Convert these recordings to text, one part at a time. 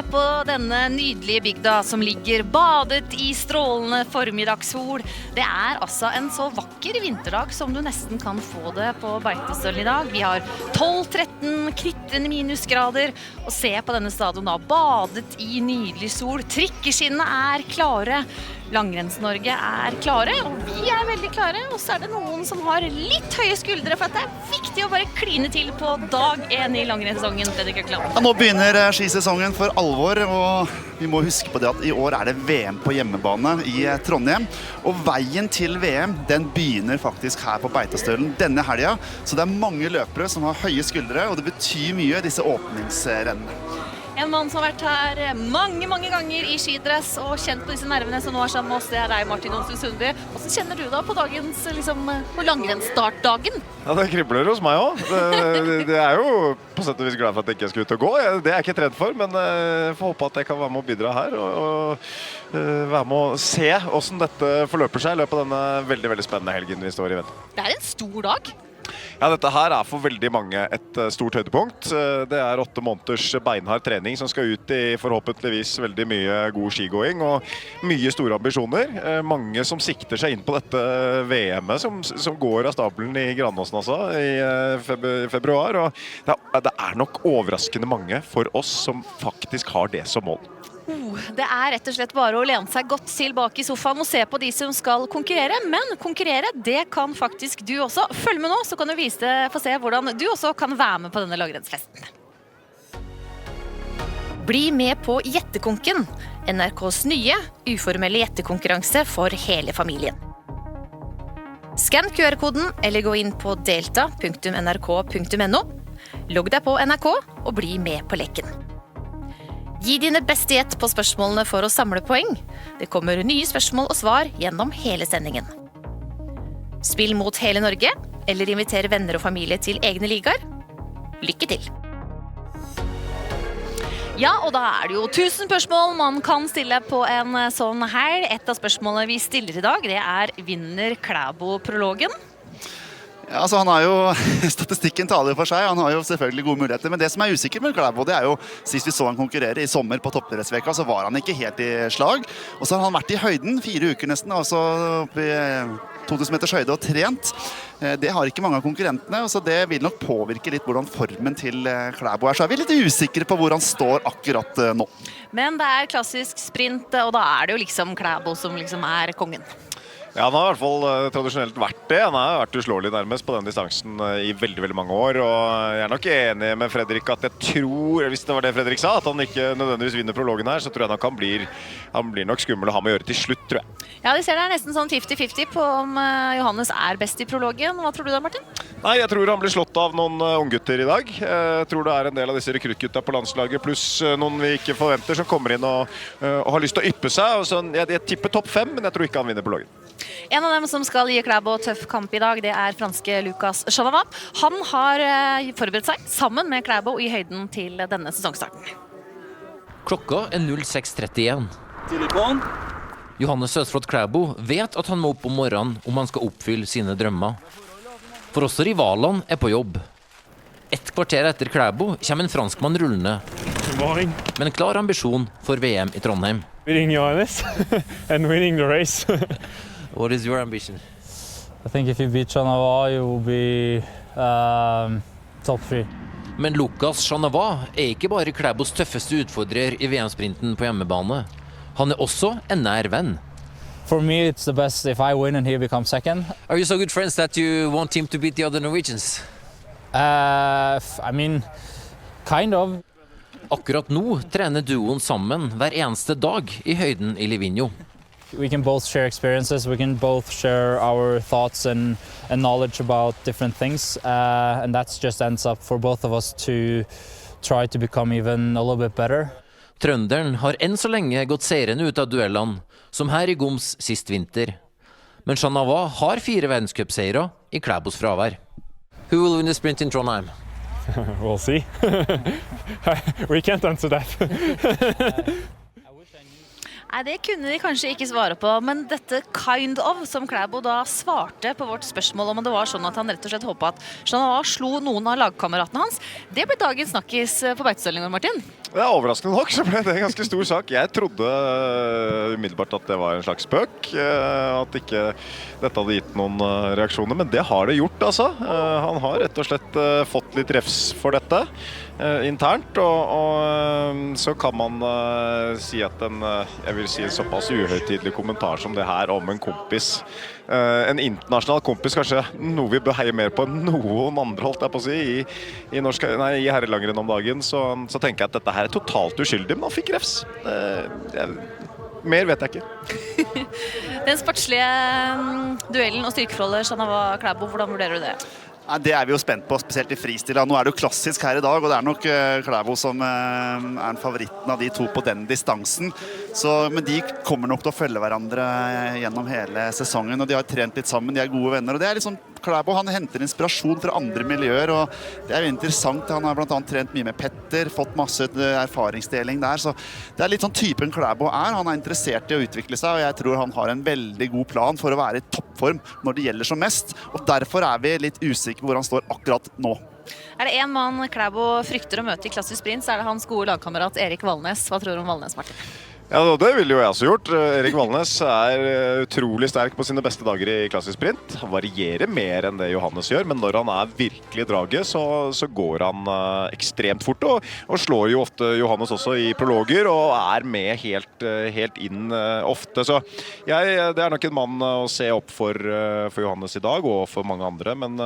på denne nydelige bygda som ligger badet i strålende formiddagssol. Det altså en så vakker vinterdag som du nesten kan få det på Beitostølen i dag. Vi har 12-13 knitrende minusgrader, og se på denne stadion da, badet i nydelig sol. Trikkeskinnene klare, Langrenns-Norge klare, og vi veldig klare. Og så det noen som har litt høye skuldre, for at det viktig å bare kline til på dag 1 i langrennssesongen, Fredrik Økland. Ja, nå begynner skisesongen for alvor, og vi må huske på det at i år det VM på hjemmebane i Trondheim. Og veien til VM, den begynner faktisk her på Beitostølen denne helgen. Så det mange løpere som har høye skuldre, og det betyr mye disse åpningsrennene. En mann som har vært her mange ganger i skidress og kjent på disse nervene som nå sammen med oss, det deg, Martin Onsrud Sundby. Hvordan kjenner du da på dagens, på langrennsstartdagen? Ja, det kribler hos meg også. Det jo på sett og vis glad for at jeg ikke skal ut og gå. Det jeg ikke redd for, men jeg får håpe at jeg kan være med å bidra her og være med å se hvordan dette forløper seg i løpet av denne veldig spennende helgen vi står i vente. Det en stor dag. Ja, dette her for veldig mange et stort høydepunkt. Det 8 måneders beinhard trening som skal ut i forhåpentligvis veldig mye god skigåing og mye store ambisjoner. Mange som sikter seg inn på dette VM-et som går av stabelen i Granåsen altså, i februar. Og det nok overraskende mange for oss som faktisk har det som mål. Det rett og slett bare å lene seg godt tilbake i sofaen og se på de som skal konkurrere, men konkurrere, det kan faktisk du også. Følg med nå, så kan du få se hvordan du også kan være med på denne langrennsfesten. Bli med på Gjettekonken, NRKs nye, uformelle gjettekonkurranse for hele familien. Skann QR-koden eller gå inn på delta.nrk.no. Logg deg på NRK og bli med på leken. Gi dine beste gjett på spørsmålene for å samle poeng. Det kommer nye spørsmål og svar gjennom hele sendingen. Spill mot hele Norge, eller inviter venner og familie til egne ligaer. Lykke til! Ja, og da det jo 1000 spørsmål man kan stille på en sånn helg. Et av spørsmålene vi stiller i dag, det vinner Klæbo-prologen. Ja, altså han jo, statistikken taler for seg, han har jo selvfølgelig gode muligheter, men det som usikkert med Klæbo, det jo, sist vi så han konkurrere i sommer på toppidrettsveka, så var han ikke helt i slag, og så har han vært i høyden 4 uker nesten, altså oppe i 2000 meters høyde og trent. Det har ikke mange av konkurrentene, så det vil nok påvirke litt hvordan formen til Klæbo så vi litt usikre på hvor han står akkurat nå. Men det klassisk sprint, og da det jo liksom Klæbo som liksom kongen. Ja, han har i hvert fall tradisjonelt vært det. Han har vært uslåelig nærmest på den distansen i veldig mange år. Og jeg nok enig med Fredrik at jeg tror, hvis det var det Fredrik sa, at han ikke nødvendigvis vinner prologen her, så tror jeg nok han blir nok skummel å ha med å gjøre til slutt, tror jeg. Ja, de ser det nesten sånn 50-50 på om Johannes best i prologen. Hva tror du da, Martin? Nei, jeg tror han blir slått av noen unggutter i dag. Jeg tror det en del av disse rekruttgutta på landslaget, pluss noen vi ikke forventer, som kommer inn og har lyst til å yppe seg. Og så, jeg tipper topp 5, men jeg tror ikke han vinner prologen. En av dem som skal gi Klæbo tøff kamp i dag, det franske Lucas Chanava. Han har forberedt seg sammen med Klæbo i høyden til denne sesongstarten. Klokka 06:31. Johannes Søsflot Klæbo vet at han må opp om morgenen om han skal oppfylle sine drømmer. For også rivalene på jobb. Et kvarter etter Klæbo kommer en franskmann rullende. Med en klar ambisjon for VM i Trondheim. Winning Johannes and winning the race. What is your ambition? I think if you beat Chanava, you will be top 3. Men Lucas Chanava ikke bare Klæbos tøffeste utfordrer i VM-sprinten på hjemmebane. Han også en nær venn. For me, it's the best if I win and he becomes second. Are you so good friends that you want him to beat the other Norwegians? I mean, kind of. Akkurat nå trener duoen sammen hver eneste dag i høyden i Livigno. We can both share experiences, we can both share our thoughts and knowledge about different things, and that just ends up for both of us to try to become even a little bit better. Trønderen har enn så lenge gått seirende ut av duellene, som her i Goms sist vinter. Men Chanava har 4 verdenscupseiere i Klæbos fravær. Who will win the sprint in Trondheim? We'll see. We can't answer that. Nei, det kunne de kanskje ikke svare på, men dette kind of, som Klæbo da svarte på vårt spørsmål om det var sånn at han rett og slett håpet at Chanava slo noen av lagkameratene hans, det ble dagens snakkis på Beitostølen i går, Martin. Ja, overraskende nok så ble det en ganske stor sak. Jeg trodde umiddelbart at det var en slags spøk, at ikke dette hadde gitt noen reaksjoner, men det har det gjort, altså. Han har rett og slett fått litt refs for dette internt, og så kan man si at jeg vil si en såpass uhøytidelig kommentar som det her om en kompis, en internasjonal kompis, kanskje noe vi bør heie mer på enn noen andre, holdt jeg på å si, i herrelangeren om dagen, så tenker jeg at dette her er totalt uskyldig, men han fikk refs. Mer vet jeg ikke. Den sportslige duellen og styrkeforholdet Chanava Klæbo, hvordan vurderer du det? Nei, det er vi jo spent på, spesielt i fristil. Nå er det jo klassisk her i dag, og det er nok Klæbo som er en favoritten av de to på den distansen. Men de kommer nok til å følge hverandre gjennom hele sesongen, og de har trent litt sammen, de er gode venner. Og det er liksom, Klæbo han henter inspirasjon fra andre miljøer, og det er jo interessant. Han har blant annet trent mye med Petter, fått masse erfaringsdeling der, så det er litt sånn typen Klæbo er. Han er interessert i å utvikle seg, og jeg tror han har en veldig god plan for å være i toppform når det gjelder som mest, og derfor er vi litt usikre hvor han står akkurat nå. Er det en mann Klæbo frykter å møte i klassisk sprint, så er det hans gode lagkamerat Erik Valnes. Hva tror du om Valnes, Martin? Ja, det ville jo jeg også gjort. Erik Valnes er utrolig sterk på sine beste dager i klassisk sprint. Han varierer mer enn det Johannes gjør, men når han er virkelig i draget, så går han ekstremt fort, og slår jo ofte Johannes også i prologer, og er med helt inn ofte. Så det er nok en mann å se opp for Johannes i dag, og for mange andre, men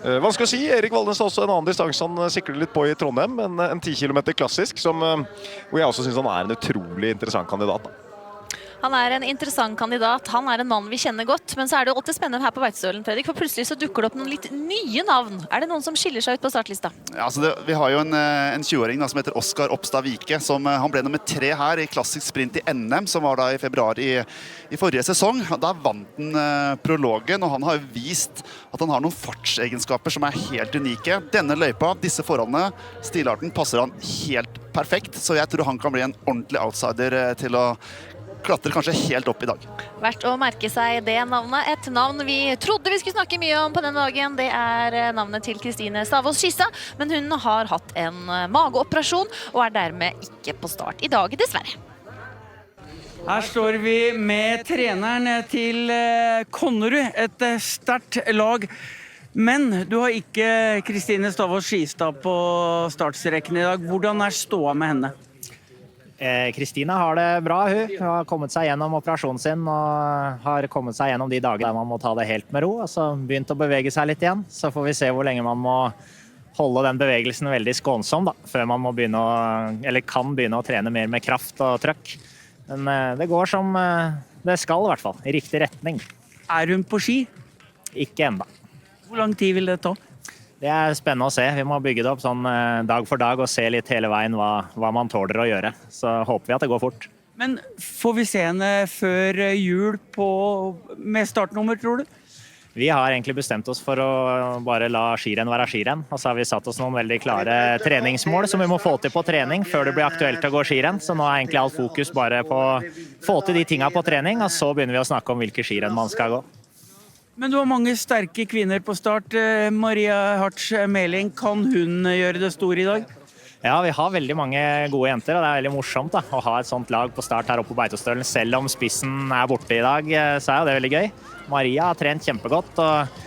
vanskelig å si. Erik Valnes har også en annen distanse han sikler litt på i Trondheim, en 10 kilometer klassisk, hvor jeg også synes han er en utrolig interessant kandidat. Han er en interessant kandidat, han er en mann vi kjenner godt, men så er det jo alltid spennende her på Beitostølen, Fredrik, for plutselig så dukker det opp noen litt nye navn. Er det noen som skiller seg ut på startlista? Ja, altså vi har jo en 20-åring som heter Oskar Oppstad Vike, han ble nummer 3 her i klassisk sprint i NM, som var da i februar i forrige sesong. Da vant han prologen, og han har vist at han har noen fartsegenskaper som er helt unike. Denne løypa, disse forholdene, stilarten passer han helt perfekt, så jeg tror han kan bli en ordentlig outsider til å klatre kanskje helt opp i dag. Verdt å merke seg det navnet. Et navn vi trodde vi skulle snakke mye om på denne dagen, det er navnet til Kristine Stavås Skistad, men hun har hatt en mageoperasjon og er dermed ikke på start i dag, dessverre. Her står vi med treneren til Konnerud, et sterkt lag. Men du har ikke Kristine Stavås Skistad på startstreken i dag. Hvordan er ståa med henne? Kristina har det bra, hun har kommet seg gjennom operasjonen sin og har kommet seg gjennom de dagene der man må ta det helt med ro, og så begynt å bevege seg litt igjen. Så får vi se hvor lenge man må holde den bevegelsen veldig skånsom da, før man må kan begynne å trene mer med kraft og trøkk. Men det går som det skal i hvert fall, i riktig retning. Er hun på ski? Ikke enda. Hvor lang tid vil det ta? Det er spennende å se. Vi må bygge det opp sånn dag for dag og se litt hele veien hva man tåler å gjøre. Så håper vi at det går fort. Men får vi se henne før jul med startnummer, tror du? Vi har egentlig bestemt oss for å bare la skirenn være skirenn. Og så har vi satt oss noen veldig klare treningsmål som vi må få til på trening før det blir aktuelt å gå skirenn. Så nå er egentlig alt fokus bare på å få til de tingene på trening, og så begynner vi å snakke om hvilke skirenn man skal gå. Men du har mange sterke kvinner på start. Maria Hartz Meling, kan hun gjøre det store i dag? Ja, vi har veldig mange gode jenter, og det er veldig morsomt å ha et sånt lag på start her oppe på Beitostølen. Selv om spissen er borte i dag, så er det veldig gøy. Maria har trent kjempegodt, og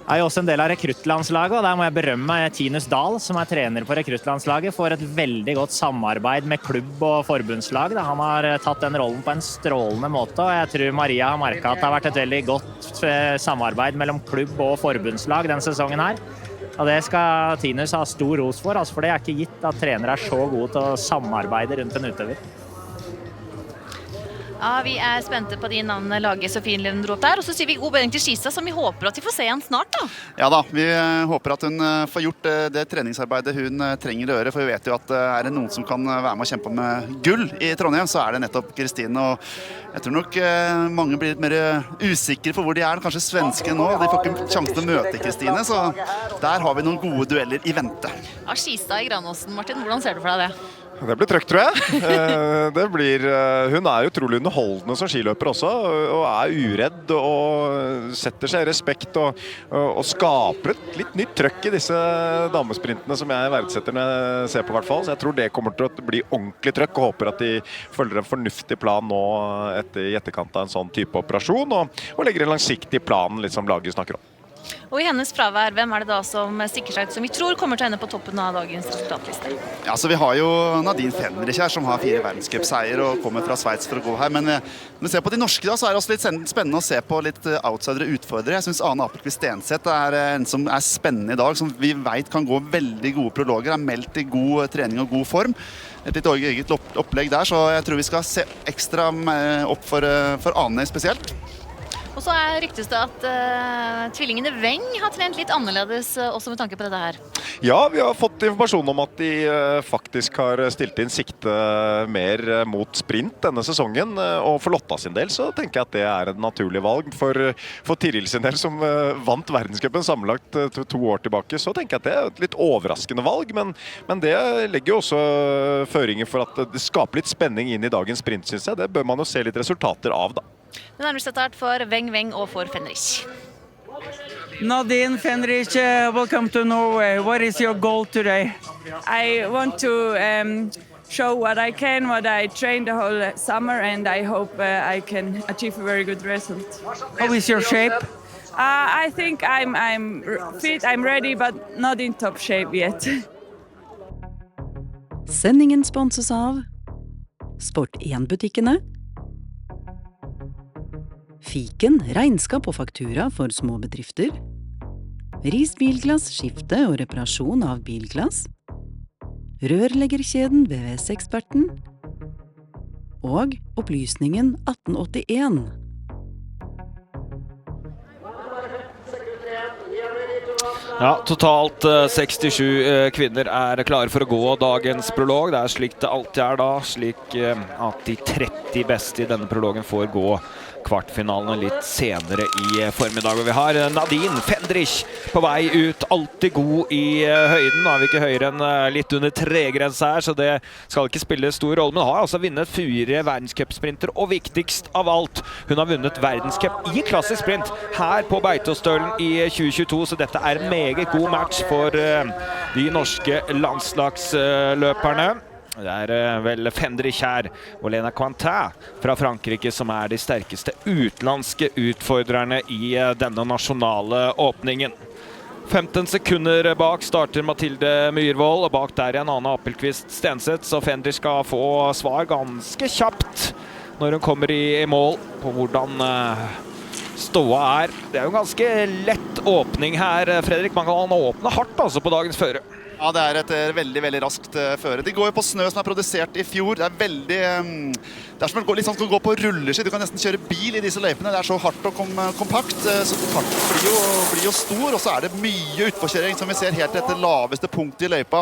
er jo også en del av rekruttlandslaget, og der må jeg berømme Tinus Dahl, som er trener på rekruttlandslaget, for et veldig godt samarbeid med klubb og forbundslag. Han har tatt den rollen på en strålende måte, og jeg tror Maria har merket at det har vært et veldig godt samarbeid mellom klubb og forbundslag denne sesongen her. Og det skal Tinus ha stor ros for det er ikke gitt at trenere er så gode til å samarbeide rundt en utøver. Ja, vi er spente på de navnene Lage Sofien Lund dro opp der, og så sier vi god bedring til Skistad, som vi håper at vi får se igjen snart da. Ja da, vi håper at hun får gjort det treningsarbeidet hun trenger å gjøre, for vi vet jo at er det noen som kan være med å kjempe med gull i Trondheim, så er det nettopp Kristine, og jeg tror nok mange blir litt mer usikre på hvor de er, kanskje svenske nå, de får ikke sjanse til å møte Kristine, så der har vi noen gode dueller i vente. Ja, Skistad i Granåsen, Martin, hvordan ser du for deg det? Det blir trøkk, tror jeg. Hun utrolig underholdende som skiløper også, og uredd og setter seg i respekt og skaper et litt nytt trøkk i disse damesprintene som jeg verdsetter når jeg ser på hvert fall. Så jeg tror det kommer til å bli ordentlig trøkk og håper at de følger en fornuftig plan nå i etterkant av en sånn type operasjon og legger en langsiktig plan litt som laget snakker om. Og i hennes fravær, hvem det da som stikker seg ut, som vi tror kommer til å ende på toppen av dagens resultatliste? Ja, så vi har jo Nadine Fenrich her, som har 4 verdenscupseier og kommer fra Schweiz for å gå her. Men når vi ser på de norske da, så det også litt spennende å se på litt outsidere utfordrere. Jeg synes Ane Appelqvist Stenseth en som spennende i dag, som vi vet kan gå veldig gode prologer, meldt i god trening og god form. Et litt eget opplegg der, så jeg tror vi skal se ekstra opp for Ane spesielt. Og så ryktes det at tvillingene Weng har trent litt annerledes også med tanke på dette her. Ja, vi har fått informasjon om at de faktisk har stilt inn sikte mer mot sprint denne sesongen, og for Lotta sin del så tenker jeg at det et naturlig valg. For Tiril sin del, som vant verdenscupen sammenlagt 2 år tilbake, så tenker jeg at det et litt overraskende valg, men det legger jo også føringer for at det skaper litt spenning inn i dagens sprint, synes jeg. Det bør man jo se litt resultater av da. Det nærmeste start for Weng og for Fenrich. Nadine Fenrich, welcome to Norway. What is your goal today? I want to show what I can, what I trained the whole summer, and I hope I can achieve a very good result. How is your shape? I think I'm fit, I'm ready, but not in top shape yet. Sendingen sponses av Sport1-butikkene, Fiken, regnskap og faktura for små bedrifter, Ris Bilglass, skifte og reparasjon av bilglass, Rørleggerkjeden VVS-eksperten og Opplysningen 1881. Ja, totalt 67 kvinner klare for å gå dagens prolog. Det slik det alltid da, slik at de 30 beste i denne prologen får gå kvartfinalene litt senere i formiddag. Og vi har Nadine Fenrich på vei ut, alltid god i høyden. Nå vi ikke høyere enn litt under 3-grensa her, så det skal ikke spille stor rolle. Men har altså vunnet 4 verdenscupsprinter, og viktigst av alt, hun har vunnet verdenscup i klassisk sprint her på Beitostølen i 2022, så dette en meget god match for de norske landslagsløperne. Det vel Fenrich her og Lena Quentin fra Frankrike som de sterkeste utenlandske utfordrerne i denne nasjonale åpningen. 15 sekunder bak starter Mathilde Myrvold, og bak der en Ane Appelqvist Stenseth, så Fenrich skal få svar ganske kjapt når hun kommer i mål på hvordan ståa Det jo en ganske lett åpning her, Fredrik. Man kan åpne hardt altså på dagens føre. Ja, det et veldig, veldig raskt føre. De går jo på snø som produsert i fjor. Det veldig... Det som å liksom gå på rulleski. Du kan nesten kjøre bil i disse løypene. Det så hardt og kompakt, så farten blir jo stor. Og så det mye utforkjøring som vi ser helt etter laveste punkt i løypa.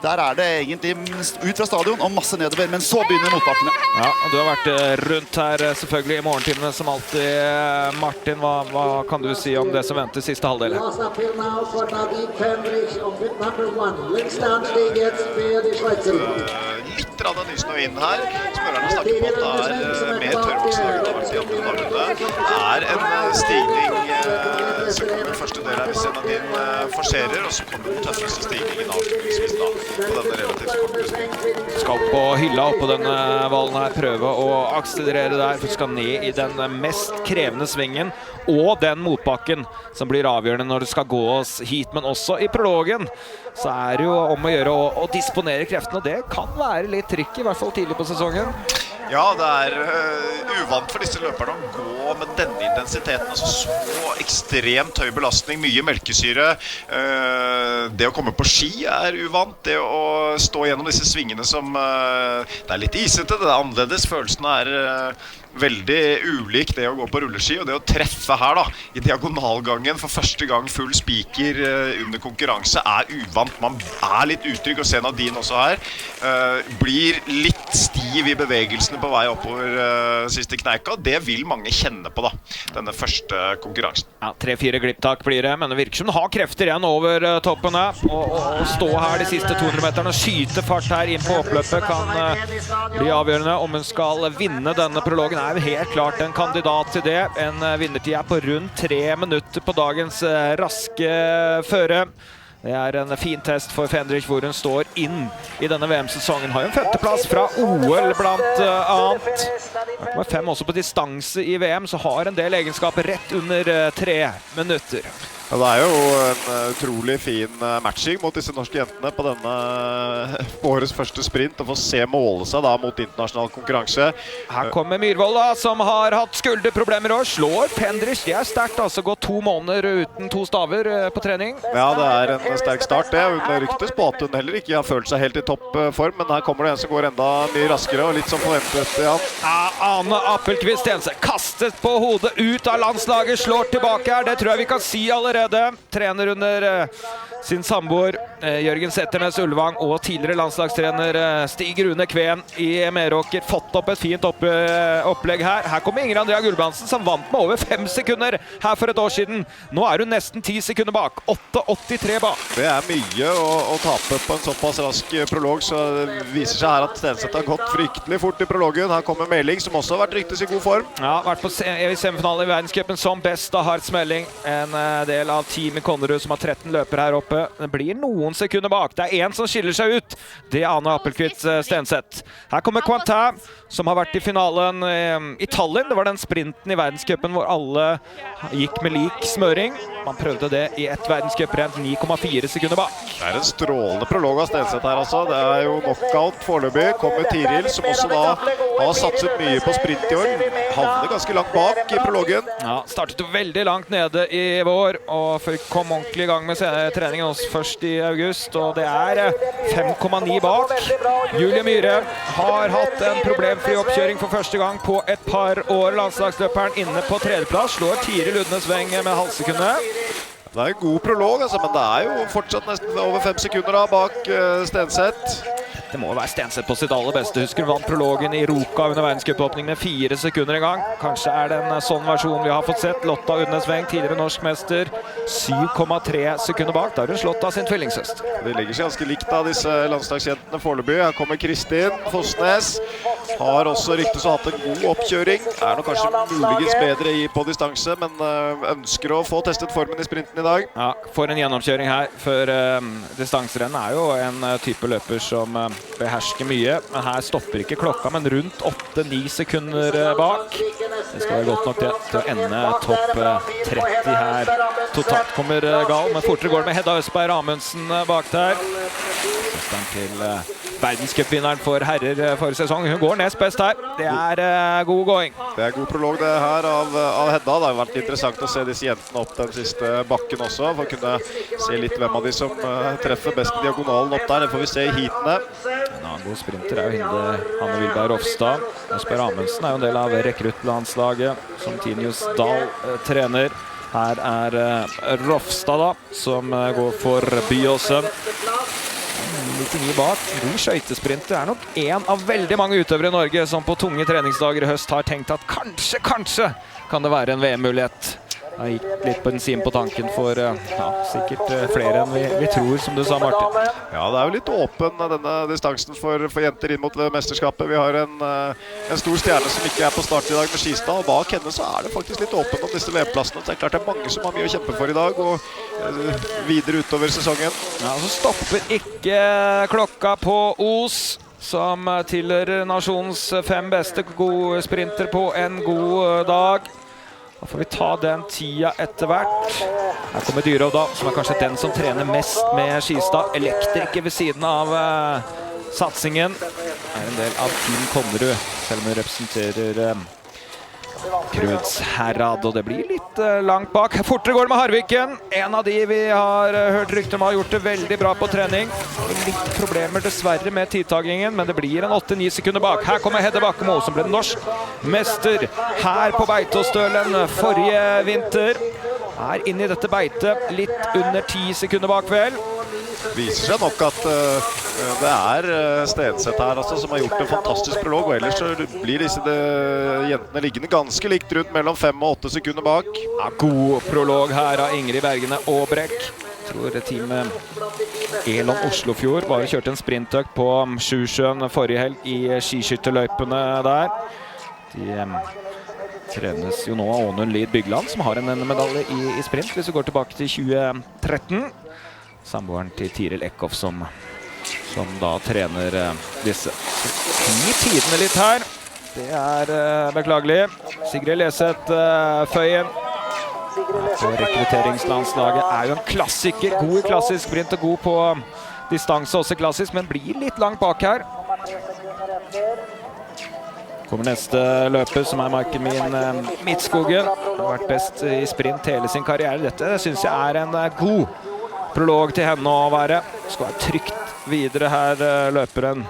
Der det egentlig ut fra stadion og masse nedover, men så begynner motbakkene. Ja, og du har vært rundt her selvfølgelig i morgentimene som alltid. Martin, hva kan du si om det som venter siste halvdel? Litt av nysnø inn her. Smørerne snakker på at det mer tørrvoksdag enn de andre dagene. En stigning som kommer første del her hvis Nadine forserer, og så kommer den tøffeste stigningen avslutningsvis da. På denne relativt korte svingen. Skal på hylla på denne valen her, prøve å akselerere der, for skal ned i den mest krevende svingen, og den motbakken som blir avgjørende når det skal gå oss hit, men også i prologen, så det jo om å gjøre å disponere kreftene, og det kan være litt trykk, i hvert fall tidlig på sesongen. Ja, det uvant for disse løperne å gå med denne intensiteten, altså så ekstremt høy belastning, mye melkesyre. Det å komme på ski uvant, det å stå gjennom disse svingene som det litt isete, det annerledes, følelsen veldig ulik det å gå på rulleski, og det å treffe her da, i diagonalgangen for første gang full spiker under konkurranse uvant. Man litt utrygg, og se Nadine også her, blir litt stiv i bevegelsene på vei oppover siste kneika. Det vil mange kjenne på da. da, denne første konkurransen. Ja, 3-4 glipptak blir det, men det virker som den har krefter igjen over toppene. Og stå her de siste 200 meterne og skyte fart her inn på oppløpet kan bli avgjørende. Om hun skal vinne denne prologen er helt klart en kandidat til det. En vinnertid er på rundt 3 minutter på dagens raske føre. Det er en fin test for Fendrich hvor hun står inn i denne VM-sesongen. Har jo en 5. fra OL blant annet. Med 5 også på distanse i VM, så har en del egenskaper rett under 3 minutter. Ja, det er jo en utrolig fin matching mot disse norske jentene på denne årets første sprint, og få se måle seg da mot internasjonal konkurranse. Her kommer Myhrvold da, som har hatt skulderproblemer og slår Fendrich. Det er sterkt, altså gå 2 måneder uten 2 staver på trening. Ja, det er en sterk start det. Hun ryktes på at hun heller ikke har følt seg helt i toppform, men her kommer det en som går enda mye raskere og litt som forventet. Ja. Ane Appelqvist Stense kastet på hodet ut av landslaget, slår tilbake her. Det tror jeg vi kan si allerede. Trener under sin samboer Jørgen Setternes Ulvang og tidligere landslagstrener Stig Rune Kveen i Meråker. Fått opp et fint opplegg her. Her kommer Ingrid Andrea Gulbrandsen som vant med over 5 sekunder her for et år siden. Nå er hun nesten 10 sekunder bak. 8,83 bak. Det er mye å tape på en såpass rask prolog, så det viser seg her at Stenseth har gått fryktelig fort i prologen. Her kommer Meling, som også har vært ryktes i god form. Ja, vært på semifinale i verdenscupen som best av Hartz Melling. En del av teamet Konnerud som har 13 løpere her oppe. Det blir noen sekunder bak. Det er en som skiller seg ut. Det er Ane Appelqvist Stenset. Her kommer Quentin, som har vært i finalen i Tallinn. Det var den sprinten i verdenscupen hvor alle gikk med lik smøring. Man prøvde det i et verdenscuprent 9,4 sekunder bak. Det er en strålende prolog av Stenset her altså. Det er jo knockout foreløpig. Kommer Tiril, som også da har satset mye på sprint i år. Havner ganske langt bak i prologen. Ja, startet veldig langt nede i vår, og kom ordentlig i gang med treningen også først i august, og det er 5,9 bak. Julie Myhre har hatt en problemfri oppkjøring for første gang på et par år. Landslagsløperen inne på 3. plass, slår Tiril Udnes Weng med halvsekundet. Det er en god prolog, altså, men det er jo fortsatt nesten over 5 sekunder da, bak Stenseth. Det må være Stenseth på sitt aller beste. Husker vant prologen i Roka under verdenscupåpningen med 4 sekunder en gang. Kanskje er det en sånn versjon vi har fått sett. Lotta Udnes Weng, tidligere norsk mester, 7,3 sekunder bak. Da har hun slått av sin tvillingsøster. De ligger seg ganske likt av disse landslagsjentene foreløpig. Her kommer Kristin Fossnes. Har også ryktes å ha hatt en god oppkjøring. Er nok kanskje muligens bedre på distanse, men ønsker å få testet formen i sprinten i dag. Ja, for en gjennomkjøring her før distanserennen er jo en type løper som behersker mye, men her stopper ikke klokka, men rundt 8-9 sekunder bak. Det skal være godt nok til å ende topp 30 her. Totalt kommer gal, men fortere går det med Hedda Østberg Amundsen bak der. Søsteren til verdenscupvinneren for herrer forrige sesong. Hun går nest best her. Det er god going. Det er god prolog det her av Hedda. Det har vært interessant å se disse jentene opp den siste bakken også, for å kunne se litt hvem av de som treffer best i diagonalen opp der. Det får vi se i heatene. En annen god sprinter er jo Hanne Wilberg Rofstad. Østberg Amundsen er jo en del av rekruttlandslaget som Tinius Dahl trener. Her er Rofstad da, som går for Byåsen. 99 bak. God skøytesprinter er nok en av veldig mange utøvere i Norge som på tunge treningsdager i høst har tenkt at kanskje kan det være en VM-mulighet. Det gikk litt bensin på tanken for sikkert flere enn vi tror, som du sa, Martin. Ja, det er jo litt åpen denne distansen for jenter inn mot mesterskapet. Vi har en stor stjerne som ikke er på start i dag med Skistad, og bak henne så er det faktisk litt åpen om disse VM-plassene. Det er klart det er mange som har mye å kjempe for i dag, og videre utover sesongen. Ja, så stopper ikke klokka på Os, som tilhører nasjonens 5 beste gode sprinter på en god dag. Da får vi ta den tida etter hvert. Her kommer Dyrov da, som er kanskje den som trener mest med Skistad. Elektriker ved siden av satsingen. Er en del av Team Konnerud, selv om hun representerer Krødsherad, og det blir litt langt bak. Fortere går det med Harviken. En av de vi har hørt rykter om har gjort det veldig bra på trening. Litt problemer dessverre med tidtagingen, men det blir en 8-9 sekunder bak. Her kommer Hedde Bakkemo, som ble norsk mester her på Beitostølen forrige vinter. Er inne i dette beitet litt under 10 sekunder bak vel. viser seg nok at det Stenseth her altså, som har gjort en fantastisk prolog, og ellers så blir disse jentene liggende ganske likt rundt mellom 5 og 8 sekunder bak. Ja, god prolog her av Ingrid Bergene Aabrekk. Jeg tror teamet Elon Oslofjord bare kjørte en sprintøkt på Sjusjøen forrige helg i skiskytterløypene der. De trenes jo nå av Ånund Lid Bygland, som har en medalje i sprint, hvis vi går tilbake til 2013. Samboeren til Tiril Eckhoff som da trener disse. Tidene litt her. Det beklagelig. Sigrid Leseth Føyen på rekrutteringslandslaget jo en klassiker. God i klassisk sprint og god på distanse, også klassisk, men blir litt langt bak her. Kommer neste løper, som Maiken Min Midtskogen. Har vært best i sprint hele sin karriere. Dette synes jeg en god prolog til henne å være. Skal være trygt videre her, løperen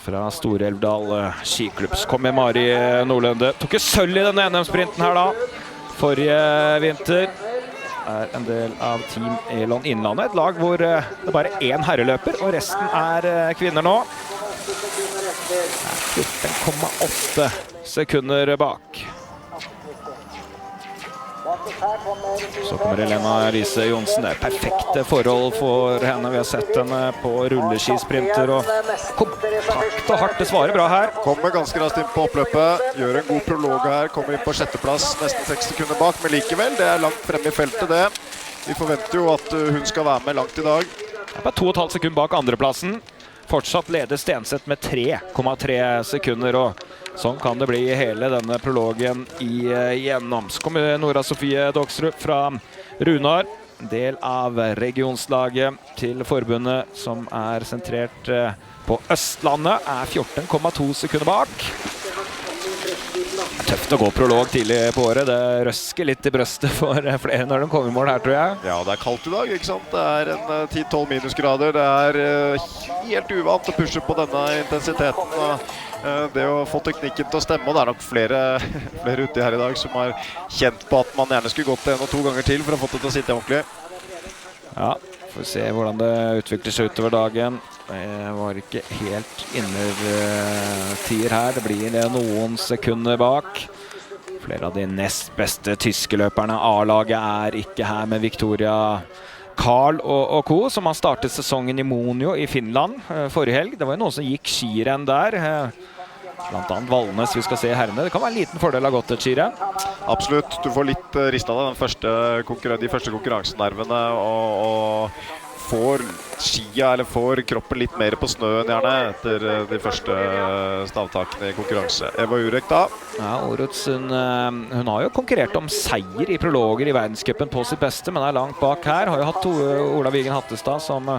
fra Storelvdal skiklubb. Så kommer Mari Nordlunde. Tok sølv i denne NM-sprinten her da, forrige vinter. En del av Team Elon Innlandet, et lag hvor det bare én herreløper, og resten kvinner nå. 14,8 sekunder bak. Så kommer Elena Riise Johnsen. Det perfekte forhold for henne. Vi har sett henne på rulleskisprinter og kompakt og hardt. Det svarer bra her. Kommer ganske raskt inn på oppløpet. Gjør en god prolog her. Kommer inn på 6. plass, nesten 6 sekunder bak. Men likevel, det langt fremme i feltet det. Vi forventer jo at hun skal være med langt i dag. Det bare 2,5 sekunder bak andreplassen. Fortsatt leder Stenseth med 3,3 sekunder, og sånn kan det bli hele denne prologen igjennom. Så kommer Nora Sofie Doksrud fra Runar, del av regionslaget til forbundet som sentrert på Østlandet, 14,2 sekunder bak. Tøft å gå prolog tidlig på året. Det røsker litt i brøstet for flere når de kommer i mål her, tror jeg. Ja, det kaldt i dag, ikke sant? Det en 10-12 minusgrader. Det helt uvant å pushe på denne intensiteten. Det å få teknikken til å stemme, og det nok flere ute her i dag som har kjent på at man gjerne skulle gått 1 og 2 ganger til for å få det til å sitte ordentlig. Ja, får vi se hvordan det utvikler seg utover dagen. Det var ikke helt innertier her. Det blir noen sekunder bak. Flere av de nest beste tyske løperne. A-laget ikke her med Victoria Karl og co, som har startet sesongen i Monio i Finland forrige helg. Det var jo noen som gikk skirenn der. Blant annet Valnes, vi skal se herrene. Det kan være en liten fordel av gått et skirenn. Absolutt. Du får litt ristet av de første konkurransenervene og får skia, eller får kroppen litt mer på snøen gjerne etter de første stavtakene i konkurranse. Eva Urek da. Ja, årets hun har jo konkurrert om seier i prologer i verdenscupen på sitt beste, men langt bak her. Har jo hatt Ola Vigen Hattestad som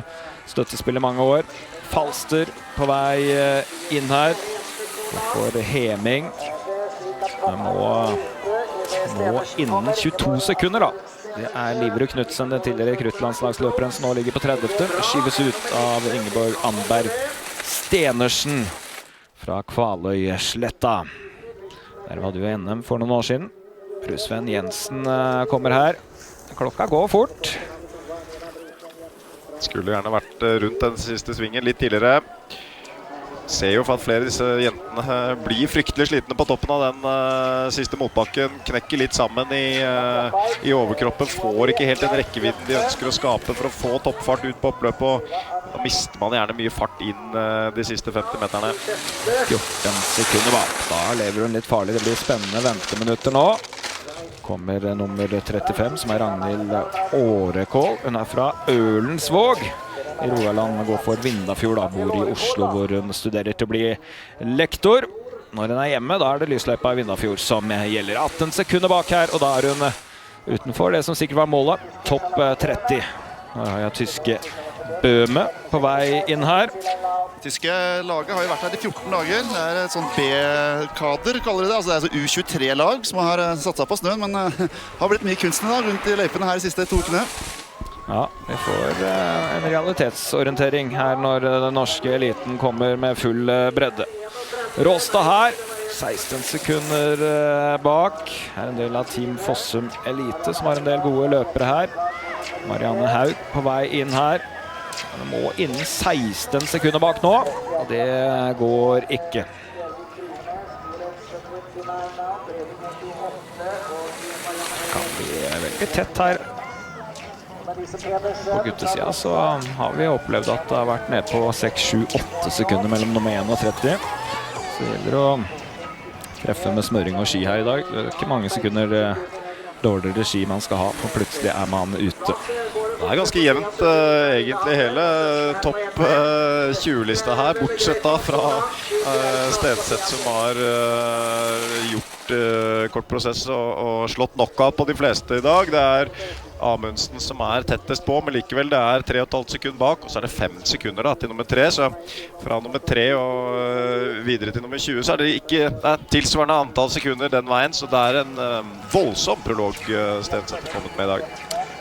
støttespiller mange år. Falster på vei inn her. For Heming. Må innen 22 sekunder da. Det Liverud Knudsen, den tidligere rekruttlandslagsløperen som nå ligger på 30. Skyves ut av Ingeborg Anberg Stenersen fra Kvaløy-sletta. Der var du i NM for noen år siden. Sven Jensen kommer her. Klokka går fort. Skulle gjerne vært rundt den siste svingen litt tidligere. Ser jo for at flere av disse jentene blir fryktelig slitne på toppen av den siste motbakken. Knekker litt sammen i overkroppen. Får ikke helt den rekkevidden de ønsker å skape for å få toppfart ut på oppløpet. Da mister man gjerne mye fart inn de siste 50 meterne. 14 sekunder bak. Da lever hun litt farlig. Det blir spennende venteminutter nå. Kommer nummer 35, som Ragnhild Årekål. Hun fra Ølensvåg i Rogaland, går for Vindafjord, bor i Oslo hvor hun studerer til å bli lektor. Når hun hjemme, da det lysløypa i Vindafjord som gjelder. 18 sekunder bak her, og da hun utenfor det som sikkert var målet. Topp 30. Nå har jeg tyske Bøhme på vei inn her. Tyske laget har jo vært her i 14 dager. Det et sånn B-kader, kaller de det. Altså det så U23-lag som har satset på snøen, men har blitt mye kunsten i dag rundt i løypene her de siste 2 ukene. Ja, vi får en realitetsorientering her når den norske eliten kommer med full bredde. Råstad her, 16 sekunder bak. Her en del av Team Fossum Elite som har en del gode løpere her. Marianne Haug på vei inn her. Hun må innen 16 sekunder bak nå, og det går ikke. Kan bli veldig tett her. På guttesida så har vi opplevd at det har vært ned på 6, 7, 8 sekunder mellom nummer 1 og 30. Så det gjelder å treffe med smøring og ski her i dag. Det er ikke mange sekunder dårligere ski man skal ha, for plutselig er man ute. Det er ganske jevnt egentlig hele topp 20-lista her, bortsett da fra Stenseth som har gjort kort prosess og slått knockout på de fleste i dag. Det er Amundsen som er tettest på, men likevel det er 3,5 sekunder bak, og så er det 5 sekunder da, til nummer 3, så fra nummer 3 og videre til nummer 20 så er det ikke tilsvarende antall sekunder den veien, så det er en voldsom prolog Stenseth har kommet med i dag.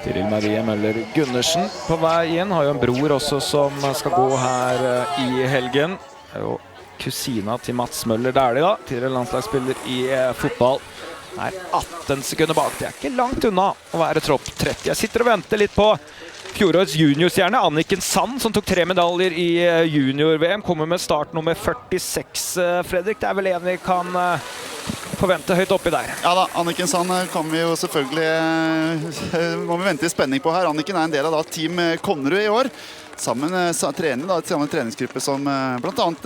Tiril Marie Møller Gundersen på vei inn, har jo en bror også som skal gå her i helgen. Det er jo kusina til Mats Møller Dæhlie da, tidligere landslagsspiller i fotball. Er 18 sekunder bak. Det er ikke langt unna å være tropp 30. Jeg sitter og venter litt på fjorårets juniorstjerne, Anniken Sand, som tok 3 medaljer i junior-VM. Kommer med startnummer 46, Fredrik. Det er vel en vi kan forvente høyt oppi der. Ja da, Anniken Sand kan vi jo selvfølgelig må vi vente i spenning på her. Anniken er en del av da, Team Konnerud i år. Sammen trener da, et samme treningsgruppe som blant annet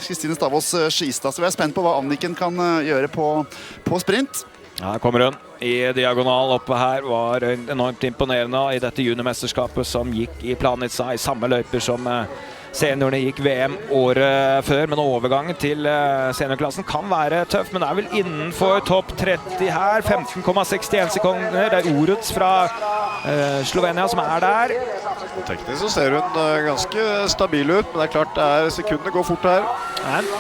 Kristine Stavås Skistad. Så vi er spent på hva Anniken kan gjøre på sprint. Ja, kommer hun i diagonal oppe her. Var enormt imponerende i dette juniormesterskapet som gikk i Planica i samme løyper som seniorene gikk VM året før, men overgangen til seniorklassen kan være tøff, men er vel innenfor topp 30 her. 15,61 sekunder. Det er Oruds fra Slovenia som er der. Teknisk så ser hun ganske stabil ut, men det er klart sekundene går fort her.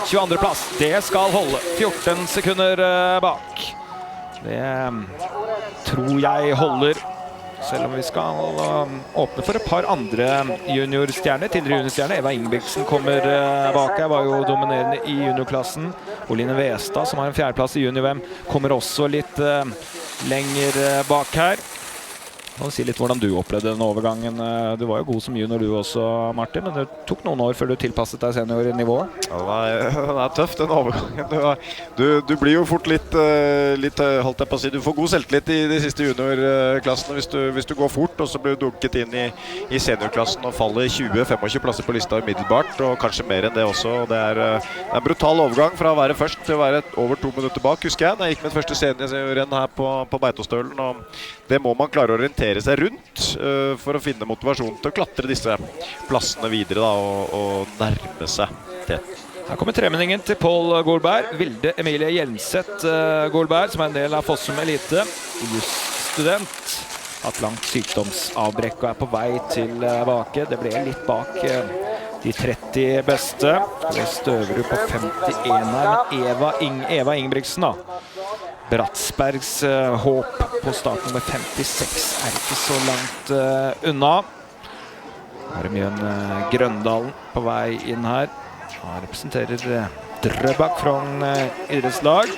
22. plass, det skal holde. 14 sekunder bak. Det tror jeg holder. Selv om vi skal åpne for et par andre juniorstjerner. Tidligere juniorstjerner, Eva Ingebrigtsen kommer bak her, var jo dominerende i juniorklassen. Oline Westad, som har en 4. plass i junior-VM, kommer også litt lenger bak her. Kan du si litt hvordan du opplevde den overgangen? Du var jo god som junior du også, Martin, men det tok noen år før du tilpasset deg seniornivået. Ja, det er tøft den overgangen. Du blir jo fort litt holdt jeg på å si, du får god selvtillit i de siste juniorklassene hvis du går fort, og så blir du dunket inn i seniorklassen og faller 20-25 plasser på lista umiddelbart, og kanskje mer enn det også. Det er en brutal overgang fra å være først til å være over 2 minutter bak, husker jeg. Jeg gikk med første seniorrenn her på Beitostølen, og det må man klare å orientere seg rundt for å finne motivasjon til å klatre disse plassene videre da, og nærme seg til. Her kommer tremenningen til Pål Gårdberg. Vilde Emilie Hjelmseth Gårdberg, som er en del av Fossum Elite. Jusstudent. Hatt langt sykdomsavbrekk og er på vei tilbake. Det ble litt bak de 30 beste. Det støver på 51 her, men Eva Ingebrigtsen da. Bratsbergs håp på start nummer 56 er ikke så langt unna. Her er Mjøn Grøndalen på vei inn her. Han representerer Drøbak Frogn idrettslag.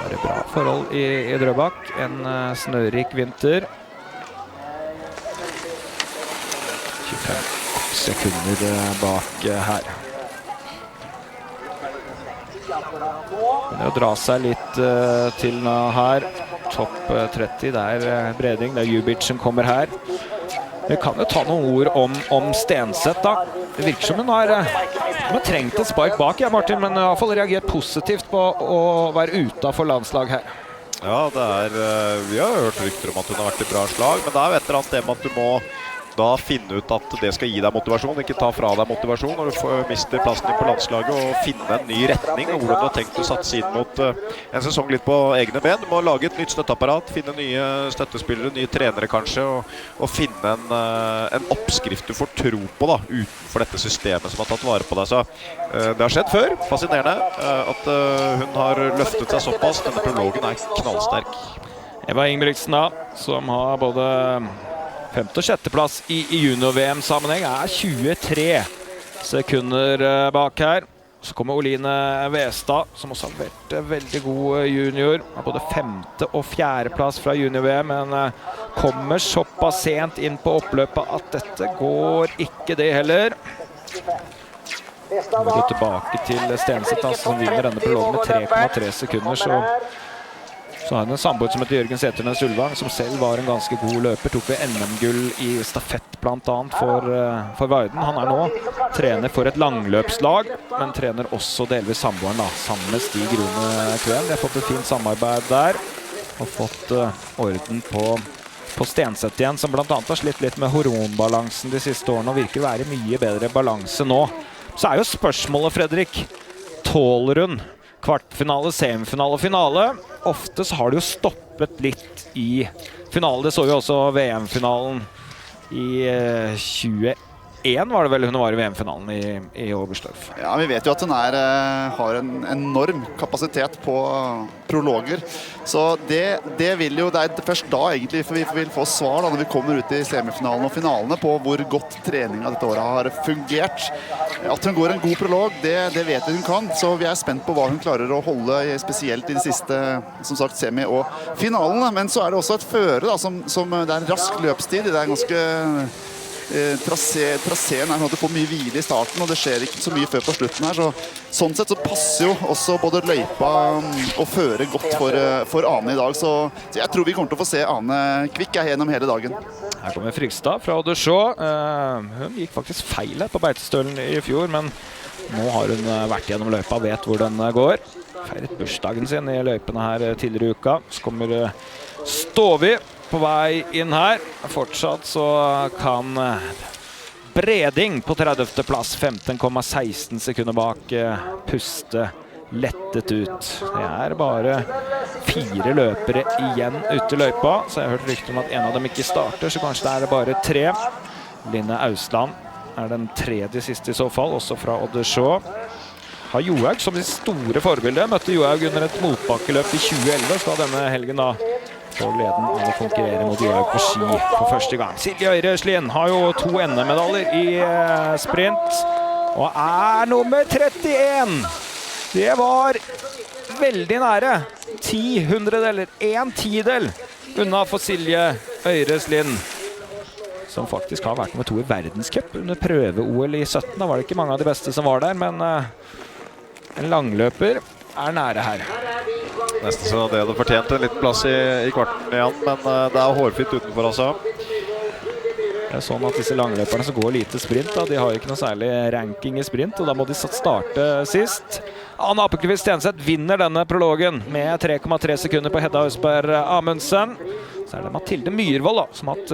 Det var bra forhold i Drøbak. En snørik vinter. 25 sekunder bak her. Det å dra seg litt til her. Topp 30, det er Breding, det er Jubic som kommer her. Vi kan jo ta noen ord om Stenseth da. Det virker som hun har trengt et spark bak, ja, Martin, men i hvert fall reagert positivt på å være utenfor landslag her. Ja, vi har hørt rykter om at hun har vært i bra slag, men det er jo et eller annet det med at du må da finne ut at det skal gi deg motivasjon, ikke ta fra deg motivasjon når du mister plassen din på landslaget, og finne en ny retning og hvordan du har tenkt å satse inn mot en sesong litt på egne ben. Du må lage et nytt støtteapparat, finne nye støttespillere, nye trenere kanskje, og finne en oppskrift du får tro på da, utenfor dette systemet som har tatt vare på deg. Så det har skjedd før, fascinerende at hun har løftet seg såpass. Denne prologen er knallsterk. Eva Ingebrigtsen da, som har både 5. og 6. plass i junior-VM-sammenheng, er 23 sekunder bak her. Så kommer Oline Westad, som også har vært veldig god junior. Har både 5. og 4. plass fra junior-VM, men kommer såpass sent inn på oppløpet at dette går ikke det heller. Nå går vi tilbake til Stenseth, som vinner denne prologen med 3,3 sekunder, så har han en samboer som heter Jørgen Sæternes Ulvang, som selv var en ganske god løper. Tok ved NM-gull i stafett blant annet for Varden. Han nå trener for et langløpslag, men trener også delvis samboeren da, sammen med Stig Rune Kveen. De har fått et fint samarbeid der, og fått orden på Stenseth igjen, som blant annet har slitt litt med hormonbalansen de siste årene, og virker å være mye bedre balanse nå. Så jo spørsmålet, Fredrik, tåler hun kvartfinale, semifinale og finale? Ofte så har det jo stoppet litt i finalen. Det så vi også VM-finalen i 21, var det vel hun var i VM-finalen i Oberstdorf. Ja, vi vet jo at hun har en enorm kapasitet på prologer. Så det vil jo, det først da egentlig vi vil få svar da, når vi kommer ut i semifinalen og finalene på hvor godt treningen av dette året har fungert. At hun går en god prolog, det vet hun kan. Så vi spent på hva hun klarer å holde, spesielt i de siste, som sagt, semi- og finalene. Men så det også et føre da, som det en rask løpstid. Det ganske traseen sånn at du får mye hvile i starten, og det skjer ikke så mye før på slutten her, så sånn sett så passer jo også både løypa og føre godt for Ane i dag, så jeg tror vi kommer til å få se Ane Kvikk gjennom hele dagen. Her kommer Frigstad fra Oddersjå. Hun gikk faktisk feil på Beitostølen i fjor, men nå har hun vært gjennom løypa, vet hvor den går. Feiret bursdagen sin i løypene her tidligere i uka. Så kommer Ståvi på vei inn her. Fortsatt så kan Breding på 30. plass, 15,16 sekunder bak, puste lettet ut. Det bare 4 løpere igjen ute i løypa, så jeg har hørt rykte om at en av dem ikke starter, så kanskje det bare 3. Line Ausland den 3. siste i så fall, også fra Oddersjå. Har Johaug som sitt store forbilde. Møtte Johaug under et motbakkeløp i 2011, så denne helgen da får gleden av å konkurrere mot Johaug på ski for første gang. Silje Øyreslien har jo 2 NM-medaljer i sprint, og nummer 31. Det var veldig nære. 1 tidel unna for Silje Øyreslien, som faktisk har vært nummer 2 i verdenscup under prøve-OL i 17. Da var det ikke mange av de beste som var der, men en langløper nære her. Nesten så det hadde fortjent en liten plass i kvarten igjen, men det hårfint utenfor altså. Det sånn at disse langløperne som går lite sprint, da, de har ikke noe særlig ranking i sprint, og da må de starte sist. Anne Appelqvist Stenseth vinner denne prologen med 3,3 sekunder på Hedda Østberg Amundsen. Så det Mathilde Myrvold da, som har hatt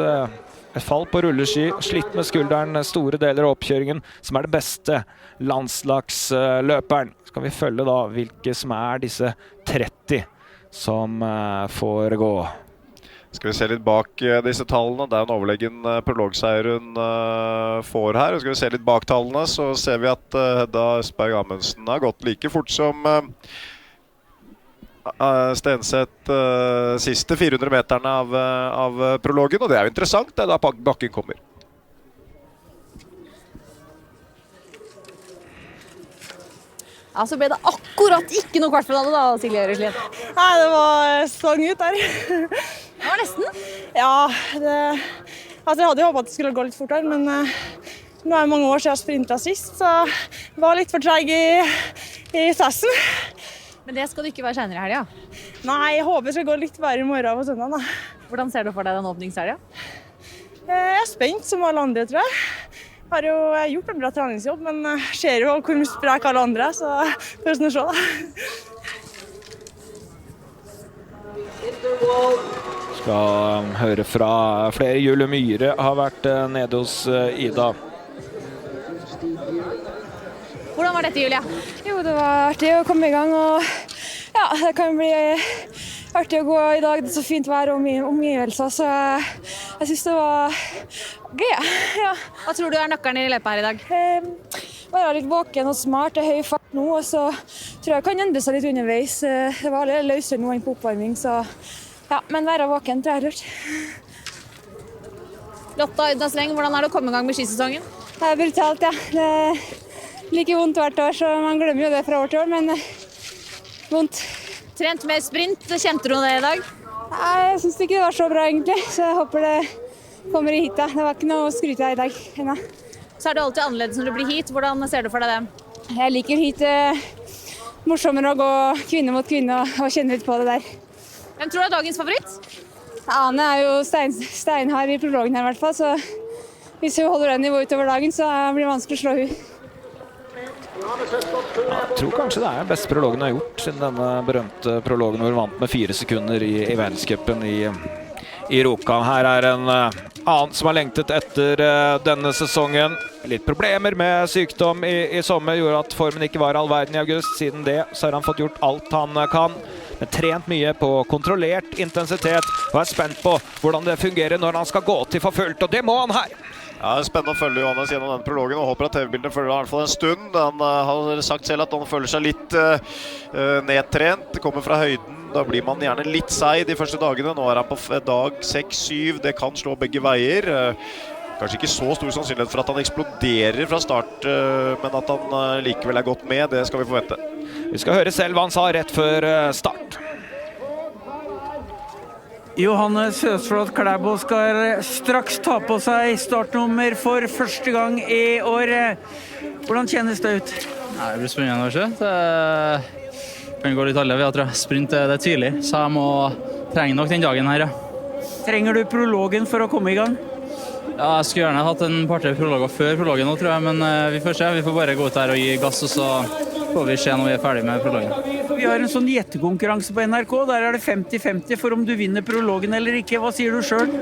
et fall på rulleski, slitt med skulderen store deler av oppkjøringen, som det beste landslagsløperen. Skal vi følge da hvilke som disse 30 som får gå. Skal vi se litt bak disse tallene. Det en overlegen prologseier hun får her. Og skal vi se litt bak tallene, så ser vi at Hedda Østberg Amundsen har gått like fort som Stenseth siste 400 meterne av prologen, og det jo interessant, det da bakken kommer. Ja, så ble det akkurat ikke noe kvartfinale da, Silje Øyreslien. Nei, det var svang ut der. Det var nesten. Ja, jeg hadde jo håpet at det skulle gå litt fortere, men nå det mange år siden jeg sprintet sist, så jeg var litt for treg i sessen. Men det skal du ikke være senere i helga? Nei, jeg håper det skal gå litt bedre i morgen på søndag. Hvordan ser du for deg den åpningshelga? Jeg spent som alle andre, tror jeg. Jeg har jo gjort en bra treningsjobb, men jeg ser jo hvor mye sprek alle andre, så får vi se da. Skal høre fra flere. Julie Myhre har vært nede hos Ida. Hvordan var dette, Julia? Jo, det var artig å komme i gang, og ja, det kan bli artig å gå i dag. Det så fint vær og omgivelser, så jeg synes det var gøy. Ja. Hva tror du nøkkelen i løpet her i dag? Være litt våken og smart, det høy fart nå, og så tror jeg kan endre seg litt underveis. Det var litt løsere nå enn på oppvarming, så ja, men være våken tror jeg lurt. Lotta Udnasling, hvordan det å komme i gang med skisesongen? Det brutalt, ja. like vondt hvert år, så man glemmer jo det fra år til år, men vondt. Trent mer sprint, kjente du det i dag? Nei, jeg synes ikke det var så bra egentlig, så jeg håper det kommer i hit da. Det var ikke noe å skryte av i dag ennå. Så det alltid annerledes når du blir hit. Hvordan ser du for deg det? Jeg liker hit morsommere å gå kvinne mot kvinne og kjenne litt på det der. Hvem tror du er dagens favoritt? Ane er jo steinhard i prologen her i hvert fall, så hvis hun holder den nivået utover dagen, så blir det vanskelig å slå hun. Jeg tror kanskje det er den beste prologen jeg har gjort siden denne berømte prologen hvor vi vant med 4 sekunder i verdenscupen i Rjukan. Her er en annen som har lengtet etter denne sesongen. Litt problemer med sykdom i sommer gjorde at formen ikke var all verden i august. Siden det så har han fått gjort alt han kan. Men trent mye på kontrollert intensitet og er spent på hvordan det fungerer når han skal gå til for fullt, og det må han her. Ja, det er spennende å følge Johannes gjennom denne prologen og håper at TV-bildet følger i hvert fall en stund. Han har sagt selv at han føler seg litt nedtrent, kommer fra høyden. Da blir man gjerne litt seig de første dagene. Nå er han på dag 6-7, det kan slå begge veier. Kanskje ikke så stor sannsynlighet for at han eksploderer fra start, men at han likevel er godt med, det skal vi forvente. Vi skal høre selv hva han sa rett før start. Johannes Høsflot Klæbo skal straks ta på seg startnummer for første gang i år. Hvordan kjennes det ut? Nei, det blir spennende å se. Det kan gå litt alle ved, tror jeg. Sprint det tidlig, så jeg må trenge nok den dagen her, ja. Trenger du prologen for å komme i gang? Ja, jeg skulle gjerne hatt en par til prologer før prologen nå, tror jeg, men vi får se. Vi får bare gå ut der og gi gass, og så får vi se når vi er ferdig med prologen. Vi har en sånn gjettekonkurranse på NRK, der er det 50-50 for om du vinner prologen eller ikke. Hva sier du selv?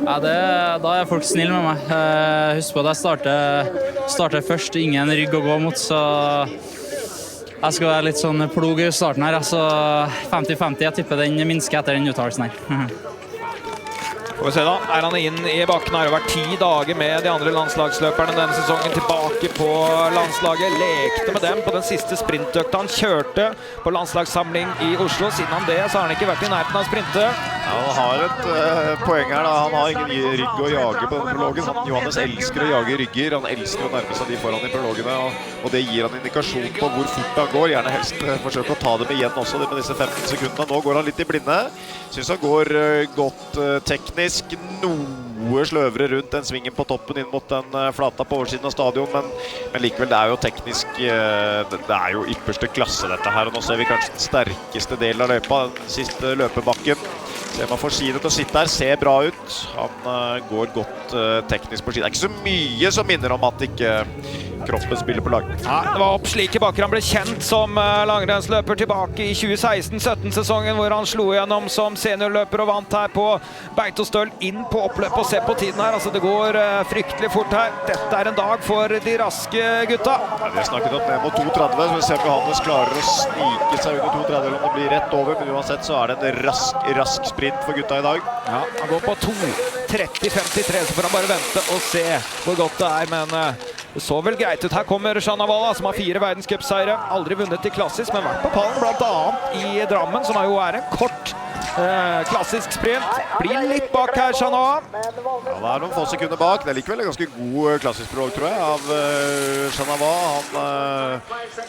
Ja, da er folk snille med meg. Husk på at jeg starter først, ingen rygg å gå mot, så jeg skal være litt sånn plog i starten her. Altså 50-50, jeg tipper den minsker etter den uttalelsen her. Får vi se da, er han inn i bakken, har det vært 10 dager med de andre landslagsløperne denne sesongen tilbake på landslaget, lekte med dem på den siste sprintøkta han kjørte på landslagssamling i Oslo. Siden han det, så har han ikke vært i nærheten av sprinte. Ja, han har et poeng her da, han har ingen rygg å jage på denne prologen. Johannes elsker å jage rygger, han elsker å nærme seg de foran i prologene, og det gir han indikasjon på hvor fort han går. Gjerne helst forsøke å ta dem igjen også, det med disse 15 sekundene. Nå går han litt i blinde, synes han går godt teknisk. Noe sløvere rundt den svingen på toppen inn mot den flata på oversiden av stadion, men likevel det er jo teknisk, det er jo ypperste klasse dette her, og nå ser vi kanskje den sterkeste delen av løypa, den siste løpebakken. Ser man får skiene til å sitte her, ser bra ut. Han går godt teknisk på ski. Det er ikke så mye som minner om at ikke kroppen spiller på lag. Ja, det var opp slik i bakker. Han ble kjent som langrennsløper tilbake i 2016-17-sesongen, hvor han slo gjennom som seniorløper og vant her på Beitostølen, inn på oppløp og se på tiden her. Altså, det går fryktelig fort her. Dette er en dag for de raske gutta. Ja, vi har snakket om ned mot 2.30, så vi ser om Johannes klarer å snike seg under 2.30, eller om det blir rett over, men uansett så er det en rask sprint for gutta i dag. Ja, han går på 2.30,53, så får han bare vente og se hvor godt det er, men det så vel greit ut. Her kommer Shanavala, som har 4 verdenscupseiere. Aldri vunnet i klassisk, men vært på pallen blant annet i Drammen, som jo er en kort klassisk sprint. Blir litt bak her, Shanavala. Ja, det er noen få sekunder bak. Det er likevel en ganske god klassisk prolog, tror jeg, av Shanavala.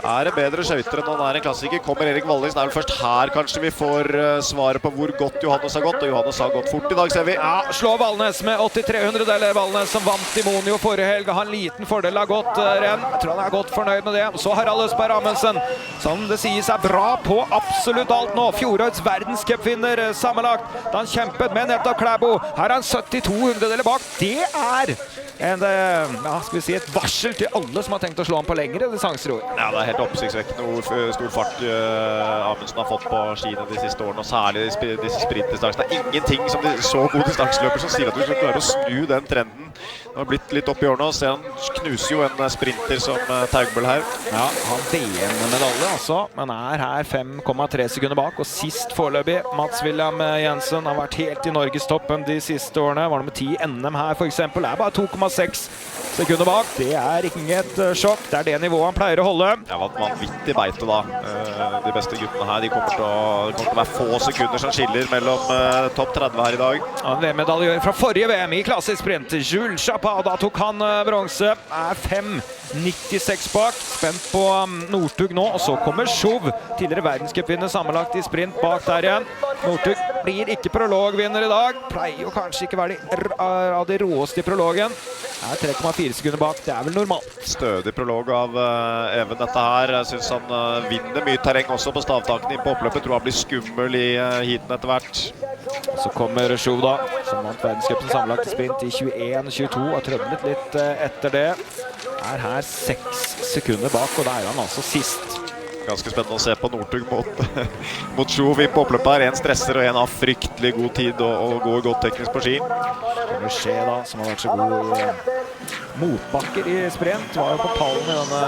Han er en bedre skjøyter enn han er en klassiker. Kommer Erik Wallings. Det er vel først her kanskje vi får svaret på hvor godt Johannes har gått, og Johannes har gått fort i dag, ser vi. Ja, slår Valnes med 8300, eller Valnes som vant i Monio forrige helg. Har en liten fordel av godt renn. Jeg tror han er godt fornøyd med det. Så Harald Østberg Amundsen, som det sies er bra på absolutt alt nå. Fjorårets verdenscupvinner sammenlagt da han kjempet med nettopp Klæbo. Her er han 72 bak. Det er et varsel til alle som har tenkt å slå ham på lengre distanser. Ja, det er helt oppsiktsvekkende hvor stor fart Amundsen har fått på skiene de siste årene, og særlig disse sprintdistansene. Det er ingenting som de så gode distanseløper som sier at du skal klare å snu den trenden. Det har blitt litt opp i årene, og ser han knuser jo en sprinter som Taugbøl her. Ja, han VM-medalje altså, men er her 5,3 sekunder bak, og sist foreløpig Mats William Jensen har vært helt i Norgestoppen de siste årene. Var nummer 10 NM her for eksempel, er bare 2,6 sekunder bak. Det er inget sjokk, det er det nivået han pleier å holde. Det var et vanvittig beite da. de beste guttene her. Det kommer til å være få sekunder som skiller mellom topp 30 her i dag. Ja, VM-medaljør fra forrige VM i klassisk sprint. Jules Chapada tok han bronse. Er 5,96 bak. Spent på Northug nå, og så kommer Chauve. Tidligere verdenscupvinner sammenlagt i sprint bak der igjen. Northug blir ikke prologvinner i dag. Pleier jo kanskje ikke være av de råeste i prologen. Er 3,4 sekunder bak. Det er vel normalt. Stødig prolog av Even dette her. Jeg synes han vinner mye terreng også på stavtakene på oppløpet. Tror han blir skummel i heaten etter hvert. Så kommer Chauve da, som vant verdenscupen sammenlagt i sprint i 21-22 og trødlet litt etter det. Er her 6 sekunder bak, og da er han altså sist. Ganske spennende å se på Northug mot Chauve på oppløpet her. En stresser og en har fryktelig god tid og går godt teknisk på ski. Det skjer da, som har vært så god i motbakker i sprint. Var jo på pallen i denne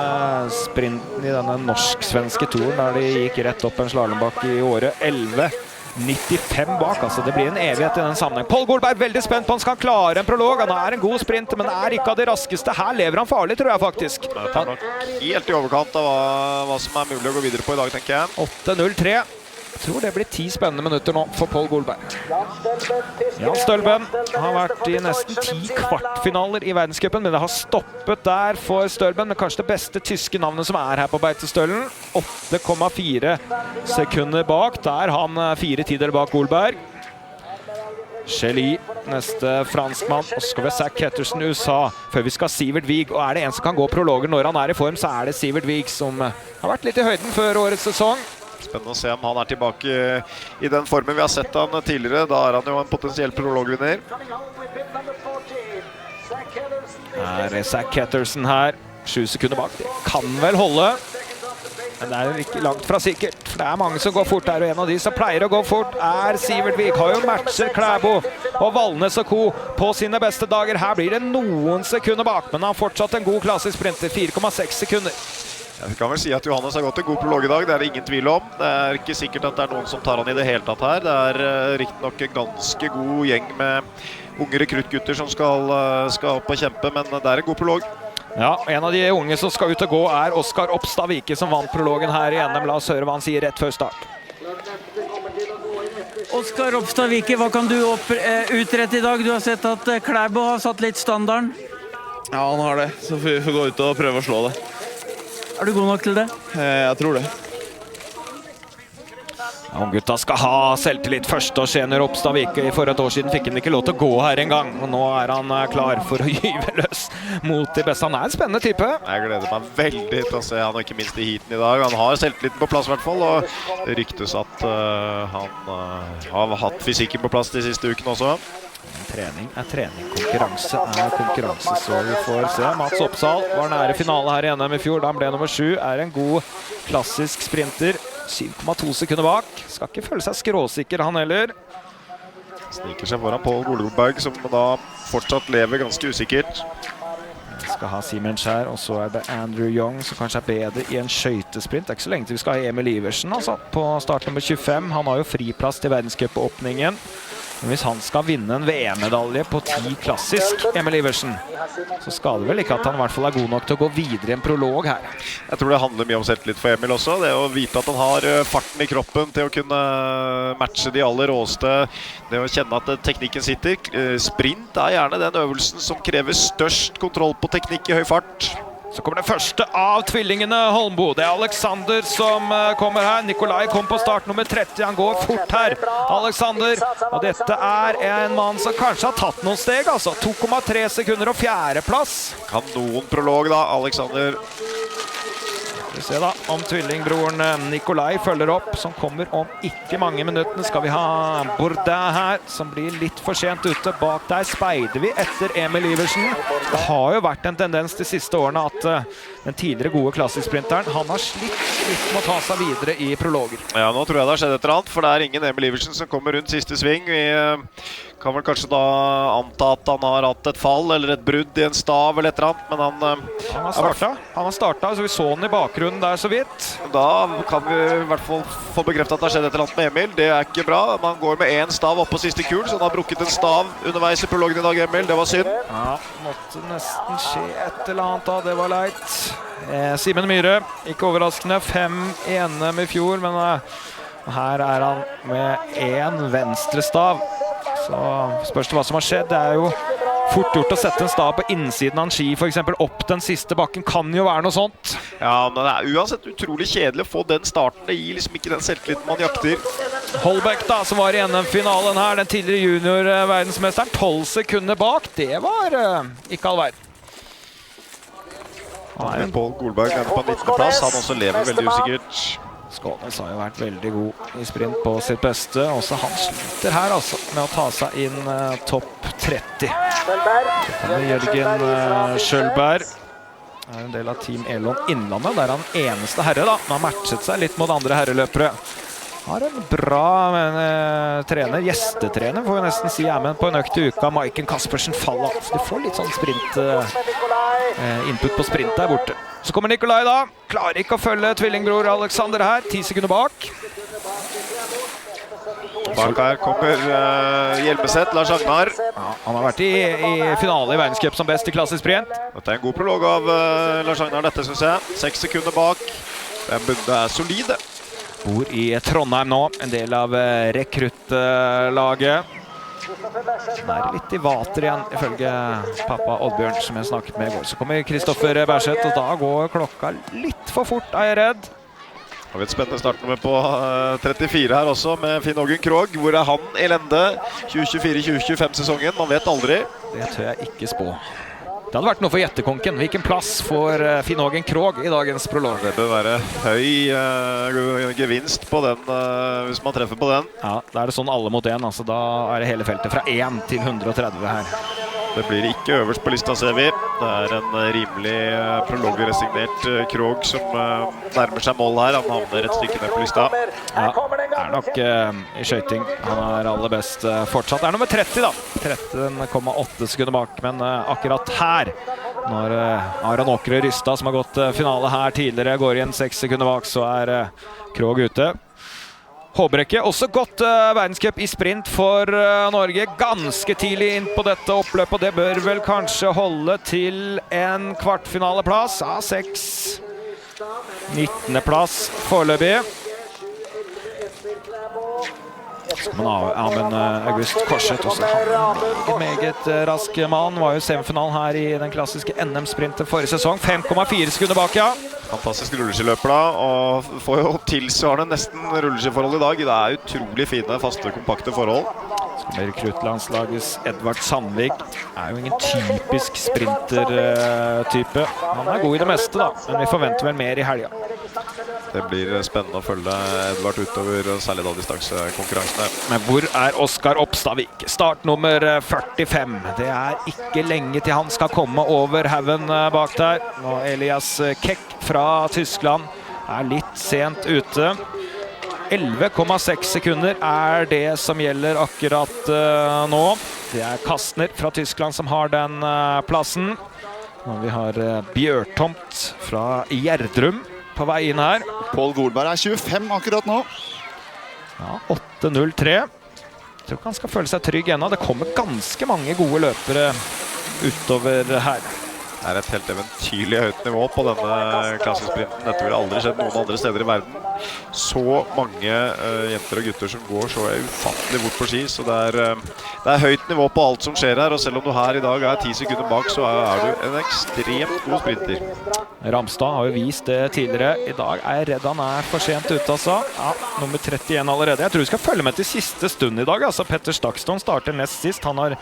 sprinten i denne norsk-svenske turen, der de gikk rett opp en slalombakke i året 11,95 bak. Altså det blir en evighet i den sammenheng. Paul Golberg veldig spent på om han skal klare en prolog. Han er en god sprinter, men er ikke av de raskeste. Her lever han farlig, tror jeg faktisk. Det er nok helt i overkant av hva som er mulig å gå videre på i dag, tenker jeg. 8,03. Jeg tror det blir 10 spennende minutter nå for Paul Golberg. Jan Stølben har vært i nesten 10 kvartfinaler i verdenscupen, men det har stoppet der for Stølben, med kanskje det beste tyske navnet som er her på Beitostølen. 8,4 sekunder bak. Der han 4 tider bak Golberg. Shelley, neste franskmann. Og så skal vi Zach Ketterson, USA, før vi skal Sivert Vig. Og er det en som kan gå prologer når han er i form, så er det Sivert Vig, som har vært litt i høyden før årets sesong. Spennende å se om han er tilbake i den formen vi har sett han tidligere. Da er han jo en potensiell prologvinner. Her er Zach Ketterson her. 7 sekunder bak. Det kan vel holde. Men det er ikke langt fra sikkert. For det er mange som går fort der, og en av de som pleier å gå fort er Sivert Vig. Har jo matcher Klæbo og Valnes og Co. på sine beste dager. Her blir det noen sekunder bak, men han har fortsatt en god klassisk sprinter. 4,6 sekunder. Jeg kan vel si at Johannes har gått en god prolog i dag, det er det ingen tvil om. Det er ikke sikkert at det er noen som tar han i det hele tatt her. Det er riktig nok en ganske god gjeng med unge rekruttgutter som skal opp og kjempe, men det er en god prolog. Ja, en av de unge som skal ut og gå er Oskar Oppstad Vike, som vant prologen her i NM. La oss høre hva han sier rett før start. Oskar Oppstad Vike, hva kan du utrette i dag? Du har sett at Klæbo har satt litt standarden. Ja, han har det, så vi får gå ut og prøve å slå det. Er du god nok til det? Jeg tror det. Unggutta skal ha selvtillit først, og senior Oppstad Vike for et år siden fikk han ikke lov til å gå her en gang. Og nå er han klar for å gyve løs mot de beste. Han er en spennende type. Jeg gleder meg veldig til å se han, og ikke minst i heaten i dag. Han har selvtilliten på plass i hvert fall, og det ryktes at han har hatt fysikken på plass de siste ukene også. Trening er trening, konkurranse er konkurranse, så vi får se. Mats Oppsal var nære finale her i NM i fjor, da han ble nummer 7, er en god klassisk sprinter. 7,2 sekunder bak, skal ikke føle seg skråsikker han heller. Sniker seg foran Paul Golberg, som da fortsatt lever ganske usikkert. Vi skal ha Siemens her, og så er det Andrew Young, som kanskje er bedre i en skøytesprint. Det er ikke så lenge til vi skal ha Emil Iversen, altså, på start nummer 25. Han har jo friplass til verdenscup-åpningen. Men hvis han skal vinne en VM-medalje på 10 klassisk, Emil Iversen, så skal det vel ikke at han i hvert fall er god nok til å gå videre i en prolog her. Jeg tror det handler mye om selvtillit for Emil også. Det å vite at han har farten i kroppen til å kunne matche de aller råeste. Det å kjenne at teknikken sitter. Sprint er gjerne den øvelsen som krever størst kontroll på teknikk i høy fart. Så kommer det første av tvillingene Holmbo. Det er Alexander som kommer her. Nikolai kom på start nummer 30. Han går fort her, Alexander. Og dette er en mann som kanskje har tatt noen steg, altså. 2,3 sekunder og 4. plass. Kanonprolog da, Alexander. Vi ser da om tvillingbroren Nikolai følger opp, som kommer om ikke mange minuttene. Skal vi ha Bourdin her, som blir litt for sent ute. Bak der speider vi etter Emil Iversen. Det har jo vært en tendens de siste årene at den tidligere gode klassisprinteren, han har slitt med å ta seg videre i prologer. Ja, nå tror jeg det har skjedd et eller annet, for det er ingen Emil Iversen som kommer rundt siste sving. Vi Kan vel kanskje da anta at han har hatt et fall eller et brudd i en stav eller et eller annet, men han har startet, så vi så han i bakgrunnen der så vidt. Da kan vi i hvert fall få bekreftet at det har skjedd et eller annet med Emil. Det er ikke bra. Man går med en stav opp på siste kul, så han har brukket en stav underveis i prologen i dag, Emil. Det var synd. Ja, måtte nesten skje et eller annet da, det var leit. Simen Myhre, ikke overraskende, 5 i NM i fjor, men her er han med en venstre stav. Så spørs det hva som har skjedd. Det er jo fort gjort å sette en stav på innsiden av en ski, for eksempel opp den siste bakken, kan jo være noe sånt. Ja, men det er uansett utrolig kjedelig å få den starten. Det gir liksom ikke den selvtilliten man jakter. Holbæk da, som var i NM-finalen her, den tidligere junior-verdensmesteren, 12 sekunder bak, det var ikke all verden. Pål Golberg er på 19. plass, han også lever veldig usikkert. Skånes har jo vært veldig god i sprint på sitt beste. Også han sliter her altså med å ta seg inn topp 30. Jørgen Schølberg er en del av Team Elon Innlandet. Der er han eneste herre da. Han har matchet seg litt mot andre herreløpere. Har en bra trener, gjestetrener får vi nesten si, men på en økt i uka. Maiken Kaspersen faller av. De får litt sånn sprint, input på sprint der borte. Så kommer Nikolai da, klarer ikke å følge tvillingbror Alexander her, 10 sekunder bak. Bak her kommer Hjelmeset, Lars Agnar. Ja, han har vært i finale i verdenscup som best i klassisk sprint. Dette er en god prolog av Lars Agnar, dette synes jeg. 6 sekunder bak. Den bundet er solide. Bor i Trondheim nå, en del av rekruttlaget. Det er litt i vater igjen, ifølge pappa Oddbjørn, som jeg snakket med i går. Så kommer Kristoffer Berset, og da går klokka litt for fort, er jeg redd. Har vi et spennende startnummer på 34 her også, med Finn-Ågen Krogh. Hvor er han i lende? 2024-2025-sesongen, man vet aldri. Det tør jeg ikke spå. Det hadde vært noe for gjettekonken. Hvilken plass får Finn-Ågen Krogh i dagens prolog? Det bør være høy gevinst på den, hvis man treffer på den. Ja, da er det sånn alle mot en, altså da er det hele feltet fra 1 til 130 her. Det blir ikke øverst på lista, ser vi. Det er en rimelig prolog-resignert Krogh som nærmer seg mål her. Han havner et stykke ned på lista. Ja, det er nok i skøyting. Han er aller best fortsatt. Det er nummer 30 da. 13,8 sekunder bak, men akkurat her, når Aron Åkre Rystad, som har gått finale her tidligere, går igjen 6 sekunder bak, så er Krogh ute. Håbrekke, også godt verdenscup i sprint for Norge, ganske tidlig inn på dette oppløpet, og det bør vel kanskje holde til en kvartfinaleplass. Ja, 6. 19. plass foreløpig. Men August Korseth også, han meget rask mann, var jo semifinalen her i den klassiske NM-sprinten forrige sesong, 5,4 sekunder bak, ja. Fantastisk rulleskiløper da, og får jo tilsvarende nesten rulleskiforhold i dag. Det er utrolig fine, faste, kompakte forhold. Så kommer rekruttlandslagets Edvard Sandvik, er jo ingen typisk sprinter-type. Han er god i det meste da, men vi forventer vel mer i helga. Det blir spennende å følge Edvard utover, særlig da distansekonkurransene. Men hvor er Oskar Oppstavik? Startnummer 45. Det er ikke lenge til han skal komme over haven bak der. Og Elias Kekk fra Tyskland er litt sent ute. 11,6 sekunder er det som gjelder akkurat nå. Det er Kastner fra Tyskland som har den plassen. Og vi har Bjørtomt fra Gjerdrum på vei inn her. Pål Golberg er 25 akkurat nå. Ja, 8.03. Jeg tror ikke han skal føle seg trygg ennå. Det kommer ganske mange gode løpere utover her. Det er et helt eventyrlig høyt nivå på denne klassesprinten. Dette vil aldri skjedd noen andre steder i verden. Så mange jenter og gutter som går så ufattelig bort på ski, så det er høyt nivå på alt som skjer her, og selv om du her i dag er 10 sekunder bak, så er du en ekstremt god sprinter. Ramstad har jo vist det tidligere. I dag er jeg redd han er for sent ute, altså. Ja, nummer 31 allerede. Jeg tror vi skal følge med til siste stund i dag, altså. Petter Stakstone starter nest sist. Han har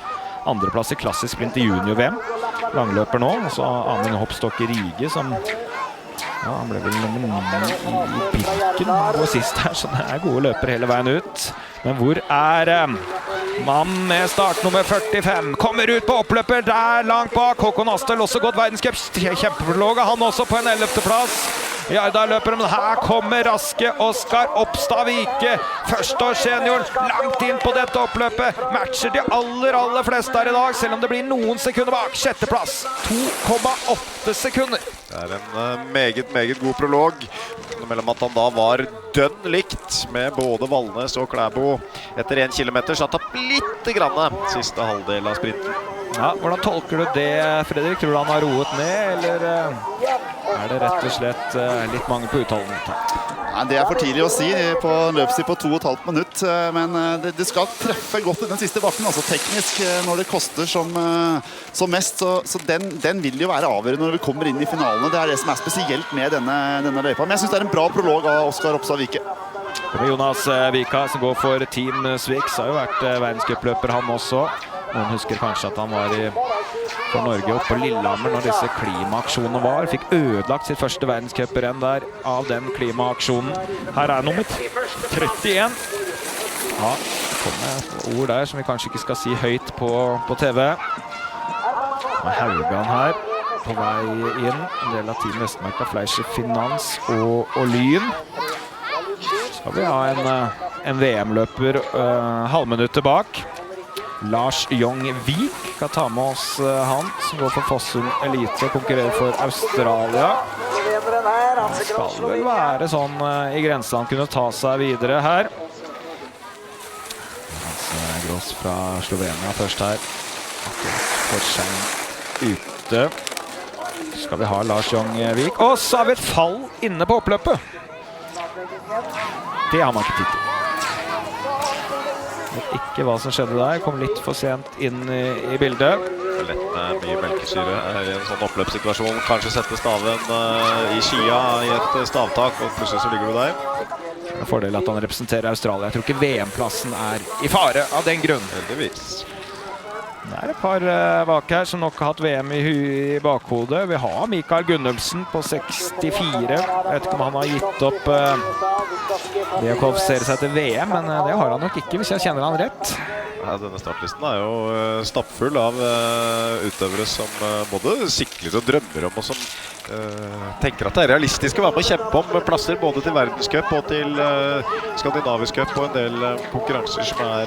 andreplass i klassisk sprint i junior-VM. Langløper nå, og så Amund Hoppstokk i Rige, som ja, han ble vel nummer 9 i Birken og sist her, så det er gode løper hele veien ut. Men hvor er mann med startnummer 45? Kommer ut på oppløper der langt bak. Håkon Astel også gått verdenscup. Kjempeprolog, han også på en 11. plass. Jarda-løper, men her kommer raske Oskar Oppstad Vike. Førsteårssenioren langt inn på dette oppløpet. Matcher de aller fleste her i dag, selv om det blir noen sekunder bak. Sjetteplass, 2,8 sekunder. Det er en meget god prolog. Mellom at han da var dønn likt med både Valnes og Klæbo etter 1 kilometer, så han tatt litt grann siste halvdel av sprinten. Ja, hvordan tolker du det, Fredrik? Tror du han har roet ned, eller er det rett og slett litt mangel på utholdenhet? Nei, det er for tidlig å si på en løpstid på 2,5 minutt, men det skal treffe godt i den siste bakken, altså teknisk når det koster som mest, så den vil jo være avgjørende når vi kommer inn i finalene. Det er det som er spesielt med denne løypa, men jeg synes det er en bra prolog av Oskar Oppstad Vike. Jonas Vika som går for Team Swix, har jo vært verdenscupløper han også. Noen husker kanskje at han var for Norge oppe på Lillehammer når disse klimaaksjonene var. Fikk ødelagt sitt første verdenscuprenn der av den klimaaksjonen. Her er nummer 31. Ja, det kommer ord der som vi kanskje ikke skal si høyt på TV. Nå er Haugan her på vei inn. En del av Team Vestmarka, Fleischer Finans og Lyn. Skal vi ha en VM-løper halvminuttet bak. Lars Jong Vik kan ta med oss han, som går for Fossum Elite og konkurrerer for Australia. Det skal vel være sånn i grenseland kunne ta seg videre her. Gross fra Slovenia først her. For sent ute. Så skal vi ha Lars Jong Vik. Og så har vi et fall inne på oppløpet. Det har man ikke tid til. Ikke hva som skjedde der, kom litt for sent inn i bildet. Lett med mye melkesyre i en sånn oppløpssituasjon. Kanskje sette staven i skia i et stavtak, og plutselig så ligger du der. Det er en fordel at han representerer Australia. Jeg tror ikke VM-plassen er i fare av den grunn. Heldigvis. Det er et par bak her som nok har hatt VM i bakhodet. Vi har Mikael Gunnulfsen på 64. Jeg vet ikke om han har gitt opp det å kvalifisere seg til VM, men det har han nok ikke, hvis jeg kjenner han rett. Ja, denne startlisten er jo stappfull av utøvere som både sikler og drømmer om, og som tenker at det er realistisk å være med å kjempe om plasser både til verdenscup og til skandinavisk cup og en del konkurranser som er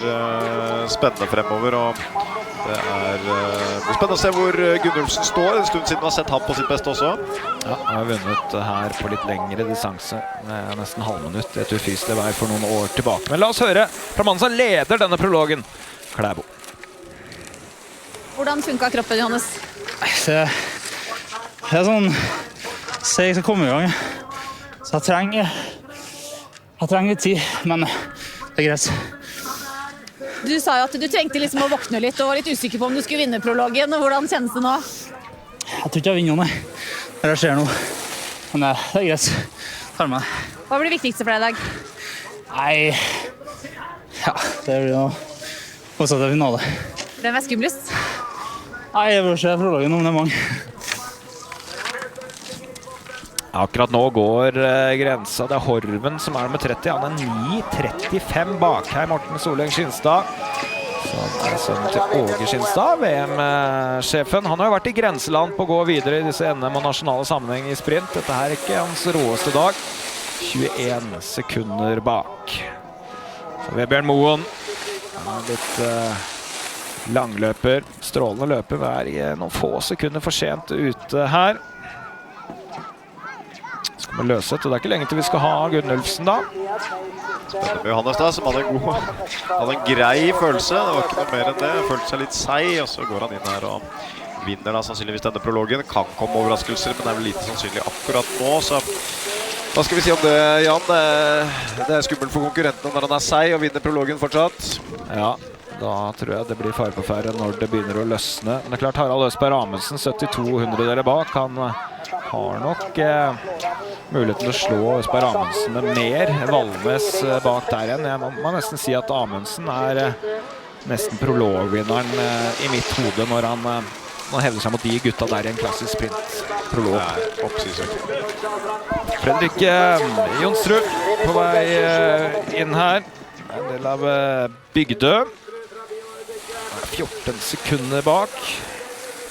spennende fremover. Og det er spennende å se hvor Gunnulfsen står. En stund siden vi har sett ham på sitt beste også. Ja, han har vunnet her på litt lengre distanse. Nesten halvminutt etter ufyselig vei for noen år tilbake. Men la oss høre fra mannen som leder denne prologen, Klæbo. Hvordan funket kroppen, Johannes? Det er sånn så jeg skal komme i gang. Så jeg trenger litt tid, men det er greit. Du sa jo at du trengte liksom å våkne litt og var litt usikker på om du skulle vinne prologen. Hvordan kjennes det nå? Jeg tror ikke jeg vinner noe. Det skjer noe. Men det er greit. Tar med det. Hva blir det viktigste for deg i dag? Nei, ja, det blir noe også til finale. Hvem er skumlest? Nei, jeg bør se prologen om det er mange. Akkurat nå går grensa. Det er Horven som er nummer 30. Han er 9.35 bak her, Morten Soleng Skinstad. Så det er sønnen til Åge Skinstad, VM-sjefen. Han har jo vært i grenseland på å gå videre i disse NM og nasjonale sammenheng i sprint. Dette her er ikke hans råeste dag. 21 sekunder bak. Så Vebjørn Moen. Han er litt langløper. Strålende løper. Vi er i noen få sekunder for sent ute her. Skal vi løse det. Det er ikke lenge til vi skal ha Gunnulfsen da. Spennende med Johannes da, som hadde en grei følelse. Det var ikke noe mer enn det. Han følte seg litt seig, og så går han inn her og vinner da sannsynligvis denne prologen. Kan komme overraskelser, men det er vel lite sannsynlig akkurat nå. Så hva skal vi si om det, Jan? Det er skummelt for konkurrentene når han er seig og vinner prologen fortsatt. Ja, da tror jeg det blir fare på ferde når det begynner å løsne. Men det er klart, Harald Østberg Amundsen, 7200 bak. Han har nok muligheten til å slå Østberg Amundsen med mer. Valnes bak der igjen. Jeg må nesten si at Amundsen er nesten prologvinneren i mitt hode når han hevder seg mot de gutta der i en klassisk sprint-prolog. Fredrik Jonsrud på vei inn her. En del av Bygdø. 14 sekunder bak.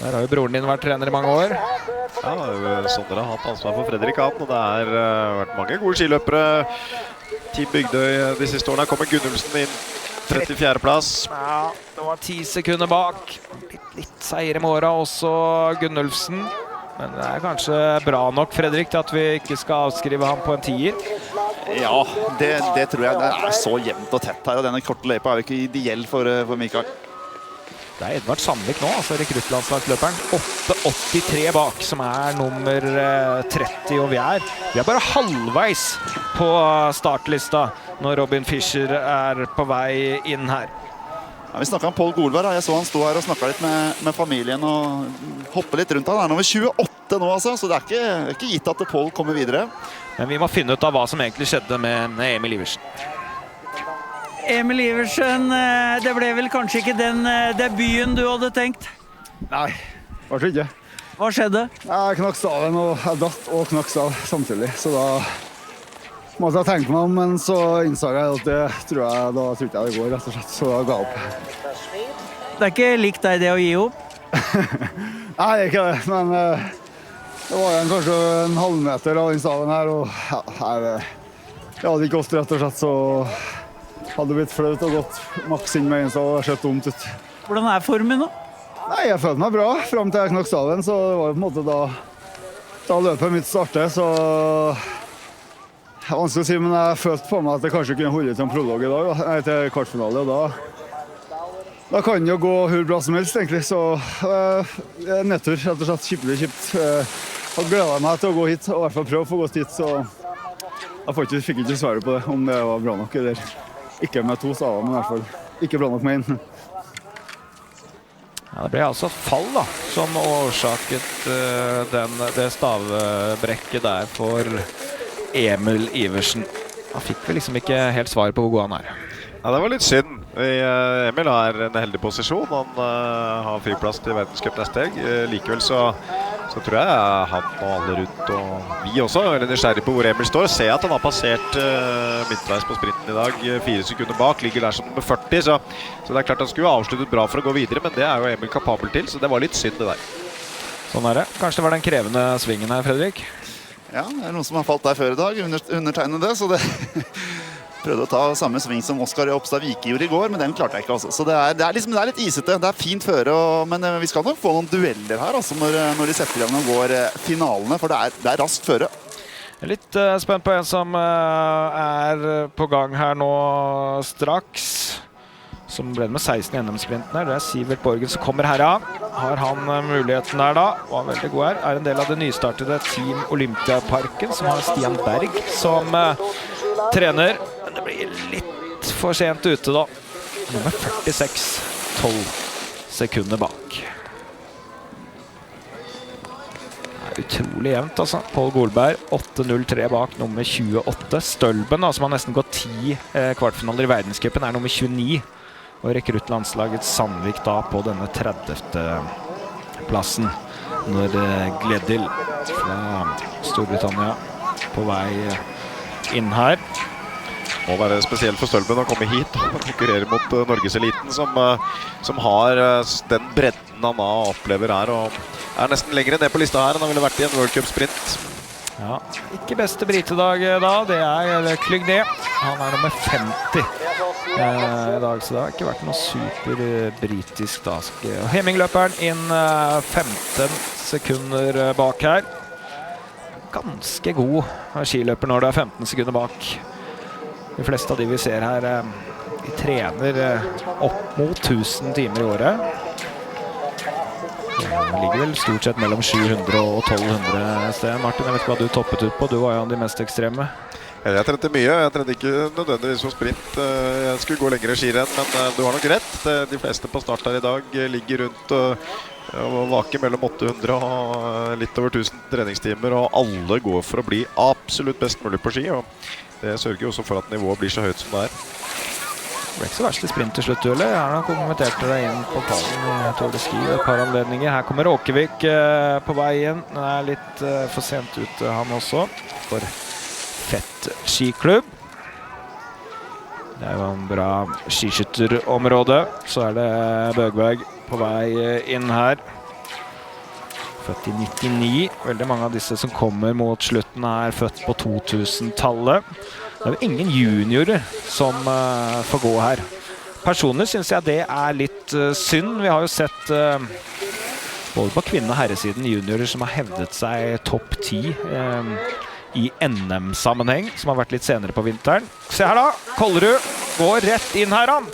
Der har jo broren din vært trener I mange år. Ja, Sondre har hatt ansvar for Fredrik Hahn, og det har vært mange gode skiløpere. Team Bygdøy de siste årene. Kommer Gunnulfsen inn 34. plass. Ja, det var 10 sekunder bak. Litt seier I morgen også Gunnulfsen. Men det kanskje bra nok, Fredrik, til at vi ikke skal avskrive ham på en 10er. Ja, det tror jeg. Det så jevnt og tett her, og denne korte løypa jo ikke ideell for Mikael. Det Edvard Sandvik nå, altså rekruttlandslagsløperen. 8,83 bak, som nummer 30, og vi er bare halvveis på startlista når Robin Fischer på vei inn her. Ja, vi snakket om Paul Golberg. Jeg så han stod her og snakket litt med familien og hoppet litt rundt. Han nummer 28 nå, altså, så det er ikke gitt at Paul kommer videre. Men vi må finne ut av hva som egentlig skjedde med Emil Iversen. Emil Iversen, det ble vel kanskje ikke den debuten du hadde tenkt? Nei, kanskje ikke. Hva skjedde? Jeg knakk staven og jeg datt og knakk stav samtidig, så da måtte jeg tenke meg om, men så innså jeg at det tror jeg ikke det går, rett og slett, så da ga jeg opp. Det ikke likt deg det å gi opp? Nei, det ikke det, men det var kanskje en halvmeter av den staven her, og ja, det hadde ikke gått rett og slett, så hadde blitt flaut og gått maks inn med en, så det sett dumt ut. Hvordan formen nå? Nei, jeg følte meg bra frem til jeg knakk staven, så det var jo på en måte da løpet mitt startet, så det vanskelig å si, men jeg følte på meg at jeg kanskje kunne holde til en prolog I dag, nei, til kvartfinale, og da kan det jo gå hvor bra som helst, egentlig, så nedtur, rett og slett, skikkelig kjipt. Jeg gledet meg til å gå hit, og I hvert fall prøve å få gått hit, så jeg fikk ikke svaret på det, om det var bra nok, eller ikke med 2 staver, men I hvert fall ikke bra nok med 1. Ja, det ble altså et fall da, som årsaket det stavbrekket der for Emil Iversen. Han fikk vel liksom ikke helt svar på hvor god han Ja, det var litt synd. Emil har en heldig posisjon. Han har friplass til verdenscup neste helg. Likevel så tror jeg han og alle rundt, og vi også, er nysgjerrig på hvor Emil står. Ser at han har passert midtveis på sprinten I dag, 4 sekunder bak, ligger der som nummer 40, så det klart han skulle avsluttet bra for å gå videre, men det jo Emil kapabel til, så det var litt synd det der. Sånn det. Kanskje det var den krevende svingen her, Fredrik? Ja, det noen som har falt der før I dag, undertegnet det, så det prøvde å ta samme sving som Oskar Oppstad Vike gjorde I går, men den klarte jeg ikke, altså. Så det er litt isete, det fint føre, men vi skal nok få noen dueller her, altså, når de setter I gang og går finalene, for det er raskt føre. Jeg litt spent på en som på gang her nå straks, som ble med 16 gjennomsprinten her. Det Sivert Borgen som kommer her av. Har han muligheten der da, var veldig god her. En del av det nystartede Team Olympiaparken, som har Stian Berg som trener. Men det blir litt for sent ute da. Nummer 46, 12 sekunder bak. Det utrolig jevnt altså. Paul Golberg, 8.03 bak nummer 28. Stølben da, som har nesten gått 10 kvartfinaler I verdenscupen, nummer 29. Og rekruttlandslaget Sandvik da på denne 30. plassen. Når Gledil fra Storbritannia på vei inn her. Må være spesielt for Stølben å komme hit og konkurrere mot Norgeseliten, som har den bredden han da opplever her, og nesten lenger ned på lista her enn han ville vært I en World Cup sprint. Ja, ikke beste britedag da, det Klygné. Han nummer 50 I dag, så det har ikke vært noe super britisk da. Hemmingløperen inn 15 sekunder bak her. Ganske god skiløper når det 15 sekunder bak. De fleste av de vi ser her, de trener opp mot 1000 timer I året. Det ligger vel stort sett mellom 700 og 1200 sted. Martin, jeg vet ikke hva du toppet ut på. Du var jo de mest ekstreme. Jeg trente mye. Jeg trente ikke nødvendigvis som sprint. Jeg skulle gå lengre skirenn, men du har nok rett. De fleste på start her I dag ligger rundt og vaker mellom 800 og litt over 1000 treningstimer, og alle går for å bli absolutt best mulig på ski, og det sørger også for at nivået blir så høyt som det Det ble ikke så verst I sprint til slutt, Ulle. Jeg har nok kommentert deg inn på pallen I Tour de Ski et par anledninger. Her kommer Åkevik på vei inn. Den litt for sent ute, han også, for Fett skiklubb. Det jo en bra skiskytterområde. Så det Bøgberg på vei inn her. Født i 99. Veldig mange av disse som kommer mot slutten er født på 2000-tallet. Det er jo ingen juniorer som får gå her. Personlig synes jeg det er litt synd. Vi har jo sett både på kvinne- og herresiden juniorer som har hevdet seg topp 10 i NM-sammenheng, som har vært litt senere på vinteren. Se her da, Kollerud går rett inn her han.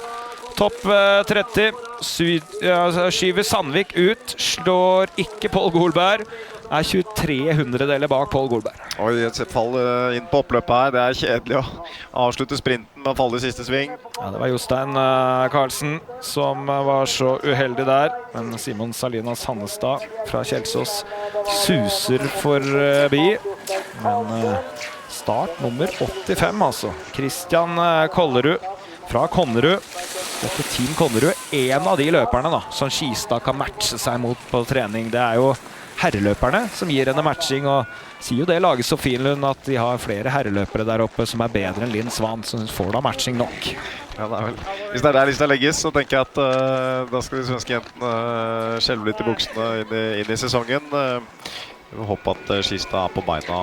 Topp 30, skyver Sandvik ut, slår ikke Paul Golberg. Er 23 hundredeler bak Paul Golberg. Oi, et fall inn på oppløpet her. Det er kjedelig å avslutte sprinten og falle i siste sving. Ja, det var Jostein Karlsen som var så uheldig der. Men Simon Salinas Hannestad fra Kjelsås suser forbi. Men start nummer 85 altså. Christian Kollerud fra Konnerud. Dette Team Konnerud, en av de løperne da, som Skistad kan matche seg mot på trening. Det er jo herreløperne som gir henne matching, og sier jo det laget Sofienlund at de har flere herreløpere der oppe som er bedre enn Linn Svan, så får da matching nok. Ja, det er vel. Hvis det er der lista legges, så tenker jeg at da skal de svenske jentene skjelve litt i buksene inn i sesongen. Vi får håpe at Skistad er på beina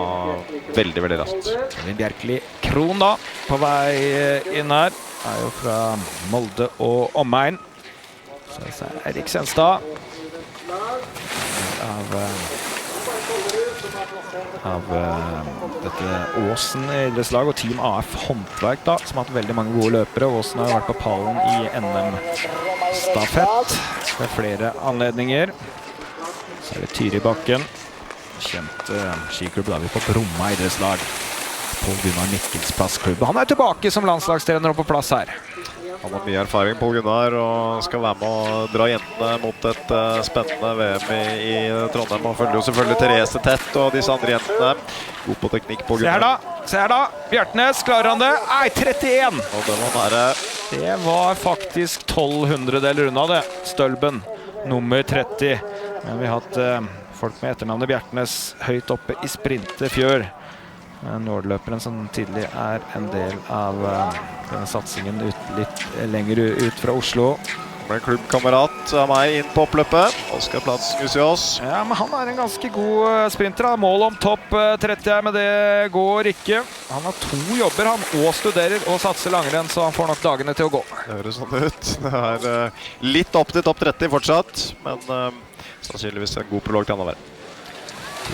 veldig, veldig raskt. Bjerkeli Kron da, på vei inn her, er jo fra Molde og omegn. Så er Erik Senstad av dette Åsen idrettslag og Team AF Håndverk da, som har hatt veldig mange gode løpere. Åsen har vært på pallen i NM-stafett ved flere anledninger. Så er det Tyri Bakken, kjent skiklubb da vi på Bromma idrettslag på Gunnar Nikkels plassklubb. Han er tilbake som landslagstrener og på plass her. Han har mye erfaring, Paul Gunnar, og skal være med å dra jentene mot et spennende VM i Trondheim. Og følger jo selvfølgelig Therese tett og disse andre jentene. God på teknikk, Paul Gunnar. Se her da, Bjartnes, klarer han det? Nei, 31! Og det var nære. Det var faktisk 1200-deler unna det, Stølben, nummer 30. Men vi har hatt folk med etternavnet Bjartnes høyt oppe i sprintefjør. Nordløperen som tidlig er en del av denne satsingen litt lenger ut fra Oslo. En klubbkamerat av meg inn på oppløpet. Oskar Platz Gussiås. Ja, men han er en ganske god sprinter. Mål om topp 30 her, men det går ikke. Han har 2 jobber, han, og studerer og satser langrenn, så han får nok dagene til å gå. Det høres sånn ut. Det er litt opp til topp 30 fortsatt, men sannsynligvis en god prolog til han å være.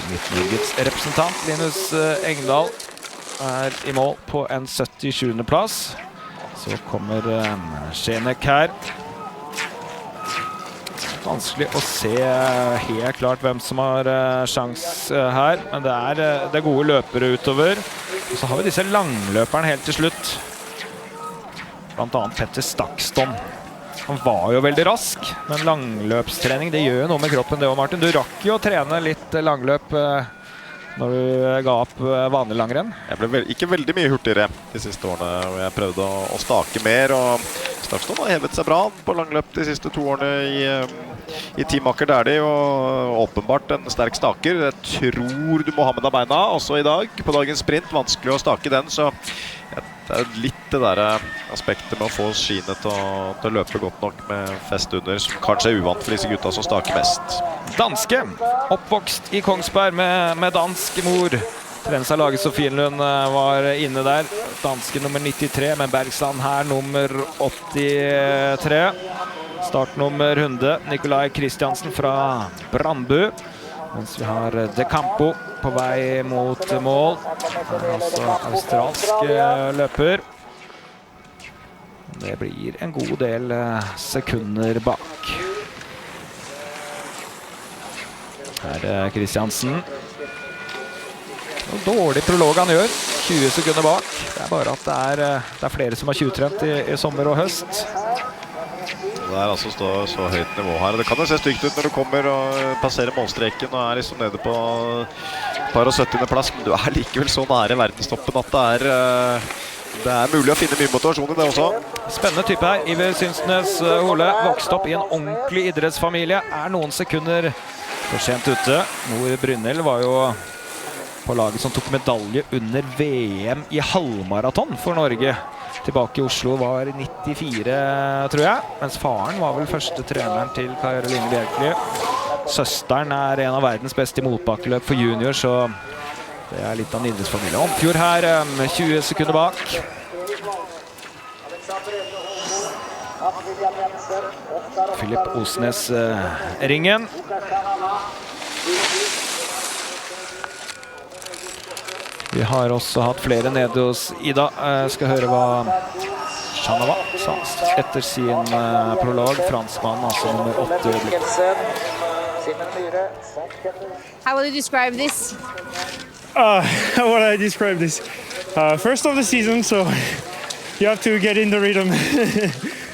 Midt-Norges representant Linus Engdahl er i mål på en 77. plass. Så kommer Schenek her. Vanskelig å se helt klart hvem som har sjans her, men det er gode løpere utover. Og så har vi disse langløperne helt til slutt. Blant annet Petter Stakston. Han var jo veldig rask, men langløpstrening, det gjør jo noe med kroppen det også, Martin. Du rakk jo å trene litt langløp når du ga opp vanlig langrenn. Jeg ble ikke veldig mye hurtigere de siste årene, og jeg prøvde å stake mer, og Stakston har hevet seg bra på langløp de siste 2 årene i Team Aker Dæhlie, og åpenbart en sterk staker. Jeg tror du må ha med deg beina også i dag, på dagens sprint. Vanskelig å stake den, så det er litt det der aspektet med å få skiene til å løpe godt nok med fest under, som kanskje er uvant for disse gutta som staker mest. Danske, oppvokst i Kongsberg med dansk mor. Trenes av laget Sofienlund var inne der. Danske nummer 93, men Bergsland her nummer 83. Startnummer 100, Nikolai Kristiansen fra Brandbu. Mens vi har De Campo på vei mot mål. Det er altså australsk løper. Det blir en god del sekunder bak. Her er Kristiansen. Dårlig prolog han gjør. 20 sekunder bak. Det er bare at det er flere som har 20-trent i sommer og høst. Det er altså så høyt nivå her. Det kan jo se stygt ut når du kommer og passerer målstreken og er liksom nede på par og 70. plass, men du er likevel så nære verdenstoppen at det er mulig å finne mye motivasjon i det også. Spennende type her. Iver Synsnes Hole, vokst opp i en ordentlig idrettsfamilie, er noen sekunder for sent ute. Mor Brynhild var jo på laget som tok medalje under VM i halvmaraton for Norge. Tilbake i Oslo var 94, tror jeg. Mens faren var vel første treneren til Karoline Bjerkeli. Søsteren er en av verdens beste i motbakkeløp for junior, så det er litt av en idrettsfamilie. Omfjord her, 20 sekunder bak. Philip Osnes ringen. Vi har også hatt flere nede hos Ida. Skal høre hva Shanava sa etter sin prolog. Franskmannen, altså nummer 8 i øyeblikket. How will you describe this? How would I describe this? First of the season, so you have to get in the rhythm.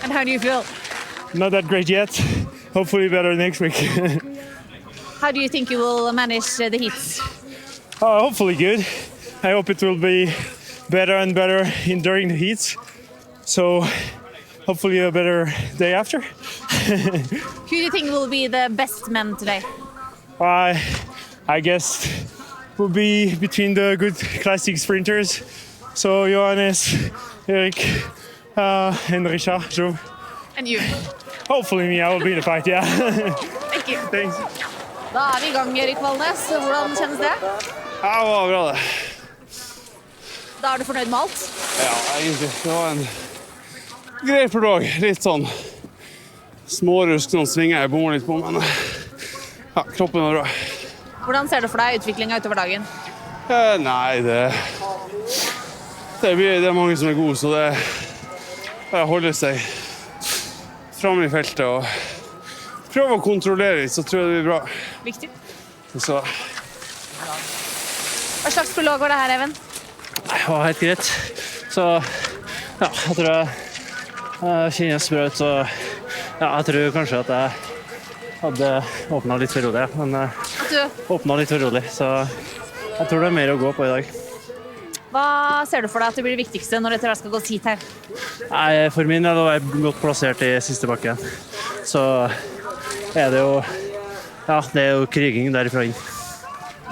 And how do you feel? Not that great yet. Hopefully better next week. How do you think you will manage the heats? Hopefully good. I hope it will be better and better during the heats. So hopefully a better day after. Who do you think will be the best men today? I guess will be between the good classic sprinters. So Johannes, Erik, and Richard, Joe. And you? Hopefully me, I will be in the fight, yeah. Thank you. Thanks. Da vi I gang, Erik Valnes. Hvordan kjennes det? Ja, det var bra det. Da du fornøyd med alt? Ja, egentlig. Det var en grei prolog. Litt sånn smårusk, noen svinger jeg bommer litt på, men ja, kroppen var bra. Hvordan ser du for deg utviklingen utover dagen? Nei, det er mange som er gode, så det holder seg fremme i feltet og prøve å kontrollere litt, så tror jeg det blir bra. Viktig. Så. Hva slags prolog var det her, Even? Det var helt greit. Så ja, jeg tror jeg kjennes bra ut, så ja, jeg tror kanskje at jeg hadde åpnet litt for rolig, men åpnet litt for rolig, så jeg tror det er mer å gå på i dag. Hva ser du for deg at det blir det viktigste når det skal gås hit her? Nei, for min del å være godt plassert i siste bakken, så er det jo, ja, det er jo kriging derifra inn.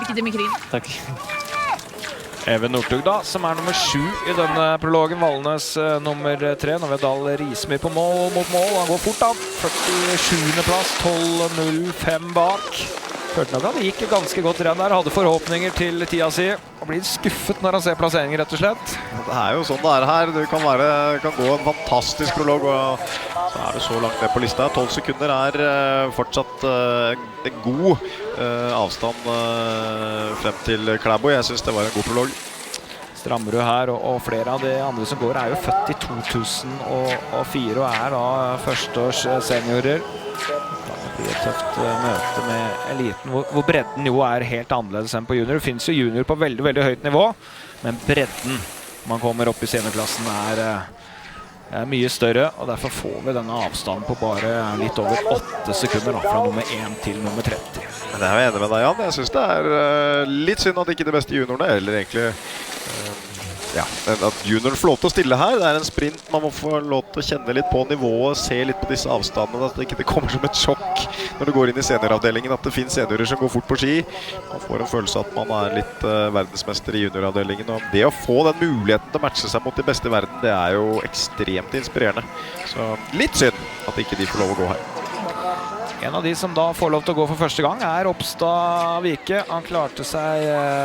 Lykke til med krigen. Takk. Even Northug da, som er nummer 7 i denne prologen. Valnes nummer 3. Novedal Rismyr på mål mot mål. Han går fort da. 47. plass, 12.05 bak. Hørte nok han gikk ganske godt renn der. Hadde forhåpninger til tida si. Og blir skuffet når han ser plasseringen, rett og slett. Det er jo sånn det er her. Du kan gå en fantastisk prolog, og så er det så langt ned på lista. 12 sekunder er fortsatt en god avstand frem til Klæbo. Jeg synes det var en god prolog. Strammerud her, og flere av de andre som går er jo født i 2004 og er da førsteårs seniorer. Det blir et tøft møte med eliten, hvor bredden jo er helt annerledes enn på junior. Det finnes jo junior på veldig, veldig høyt nivå, men bredden man kommer opp i seniorklassen er mye større, og derfor får vi denne avstanden på bare litt over 8 sekunder da, fra nummer 1 til nummer 30. Men jeg er enig med deg, Jan. Jeg synes det er litt synd at ikke de beste juniorene, eller egentlig ja, at junioren får lov til å stille her. Det er en sprint, man må få lov til å kjenne litt på nivået, se litt på disse avstandene, at det ikke kommer som et sjokk når du går inn i senioravdelingen, at det finnes seniorer som går fort på ski. Man får en følelse at man er litt verdensmester i junioravdelingen, og det å få den muligheten til å matche seg mot de beste i verden, det er jo ekstremt inspirerende. Så litt synd at ikke de får lov å gå her. En av de som da får lov til å gå for første gang er Opstad Vike. Han klarte seg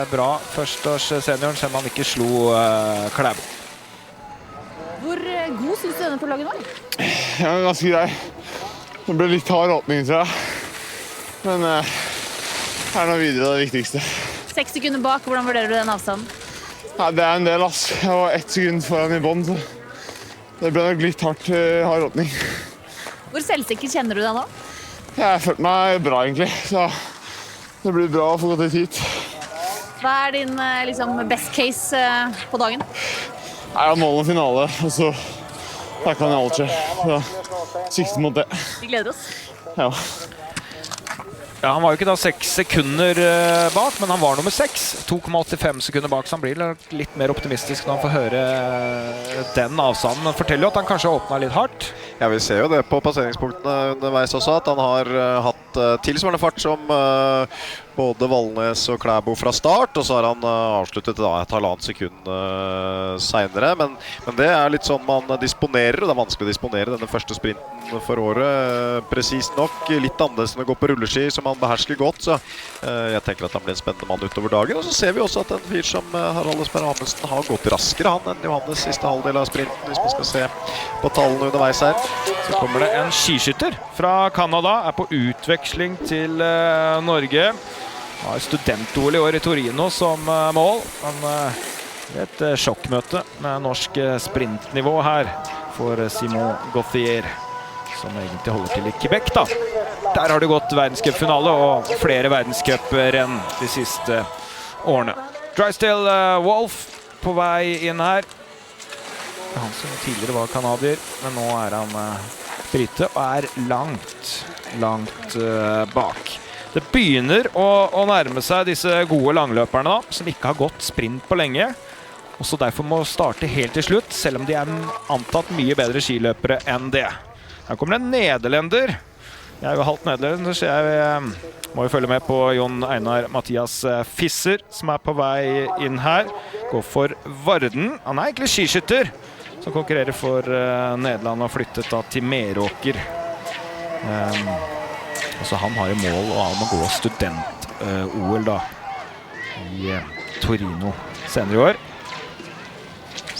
bra førsteårs senioren, selv om han ikke slo Klæbo. Hvor god synes du denne prologen var? Ja, ganske grei. Det ble litt hard åpning, tror jeg. Men her nå videre det viktigste. 6 sekunder bak, hvordan vurderer du den avstanden? Ja, det er en del, ass. Jeg var 1 sekund foran i bånd, så det ble nok litt hard åpning. Hvor selvsikker kjenner du deg nå? Jeg følte meg bra, egentlig. Så det blir bra å få gått litt hit. Hva er din liksom, best case på dagen? Jeg har mål og finale, og så der kan alt skje. Så sikte mot det. Vi gleder oss. Ja. Ja, han var jo ikke da 6 sekunder bak, men han var nummer 6. 2,85 sekunder bak, så han blir litt mer optimistisk når han får høre den avstanden. Men forteller jo at han kanskje åpnet litt hardt. Ja, vi ser jo det på passeringspunktene underveis også, at han har hatt tilsvarende fart som både Valnes og Klæbo fra start, og så har han avsluttet da et halvannet sekund senere. Men det litt sånn man disponerer, og det vanskelig å disponere denne første sprinten for året. Presist nok, litt annerledes enn å gå på rulleski, som han behersker godt, så jeg tenker at han blir en spennende mann utover dagen. Og så ser vi også at en fyr som Harald Østberg Amundsen har gått raskere han enn Johannes siste halvdel av sprinten, hvis man skal se på tallene underveis her. Så kommer det en skiskytter fra Canada, på utveksling til Norge. Har student-OL i år i Torino som mål, men et sjokkmøte med norsk sprintnivå her for Simon Gauthier, som egentlig holder til i Quebec da. Der har det gått verdenscupfinale og flere verdenscuprenn de siste årene. Drysdale Wolf på vei inn her. Han som tidligere var kanadier, men nå han brite og langt bak. Det begynner å nærme seg disse gode langløperne da, som ikke har gått sprint på lenge, og så derfor må starte helt til slutt, selv om de antatt mye bedre skiløpere enn det. Her kommer en nederlender. Jeg jo halvt nederlender, så jeg må jo følge med på Jon Einar Mathias Fisser, som på vei inn her. Går for Varden. Han egentlig skiskytter, som konkurrerer for Nederland og flyttet da til Meråker. Så han har i mål og må gå student-OL da i Torino senere i år.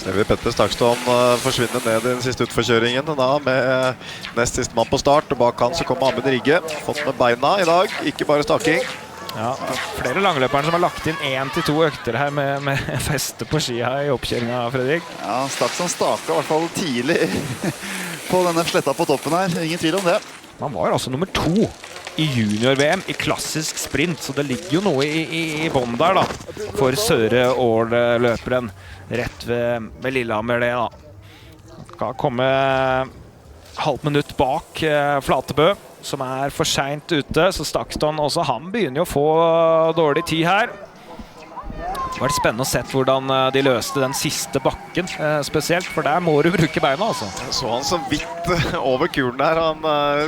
Ser vi Petter Stakstad forsvinne ned i den siste utforkjøringen da, med nest siste mann på start, og bak han så kommer Amund Rige, fått med beina i dag, ikke bare staking. Ja, flere langløpere som har lagt inn 1 til 2 økter her med feste på skia i oppkjøringen, Fredrik. Ja, Stakstad staket i hvert fall tidlig på denne sletta på toppen her, ingen tvil om det. Man var altså nummer 2 i junior-VM i klassisk sprint, så det ligger jo noe i bånd der da, for Søre Ål-løperen rett ved Lillehammer det da. Skal komme halvt minutt bak Flatebø, som for sent ute, så Stakston også, han begynner jo å få dårlig tid her. Det var spennende å se hvordan de løste den siste bakken spesielt, for der må du bruke beina altså. Jeg så han så vidt over kulen her, han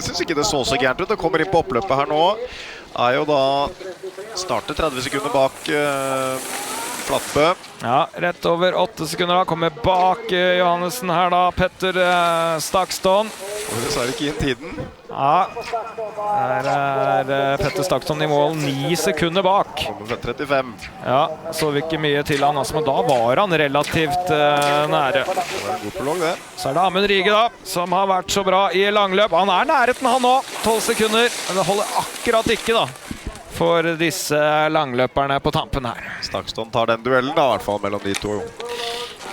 synes ikke det så gærent ut. Det kommer inn på oppløpet her nå, jo da startet 30 sekunder bak Flatbø. Ja, rett over 8 sekunder da, kommer bak Johannessen her da, Petter Stakston. Og det sa ikke inn tiden. Ja, her Petter Stakston i mål 9 sekunder bak. Kommer fra 35. Ja, så vi ikke mye til han, altså, men da var han relativt nære. Det var en god prolog det. Så det Amund Rige da, som har vært så bra i langløp. Han nærheten han nå, 12 sekunder, men det holder akkurat ikke da, for disse langløperne på tampen her. Stakston tar den duellen da, i hvert fall mellom de to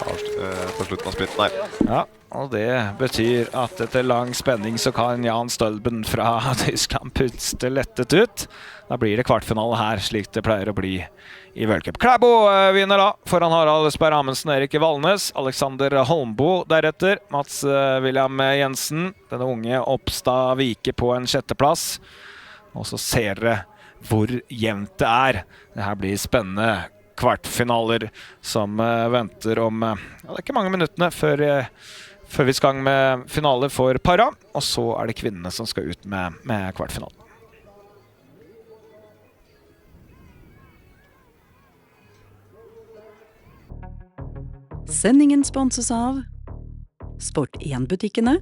på slutten av sprinten her. Ja, og det betyr at etter lang spenning så kan Jan Stølben fra Tyskland puste lettet ut. Da blir det kvartfinale her, slik det pleier å bli i World Cup. Klæbo vinner da, foran Harald Østberg Amundsen, Erik Valnes, Alexander Holmbo deretter, Mats William Jensen, denne unge Oppstad Vike på en 6. plass. Og så ser dere hvor jevnt det Det her blir spennende kvartfinaler som venter om det ikke mange minuttene før vi skal med finale for para, og så det kvinnene som skal ut med kvartfinalen. Sendingen sponses av Sport1-butikkene,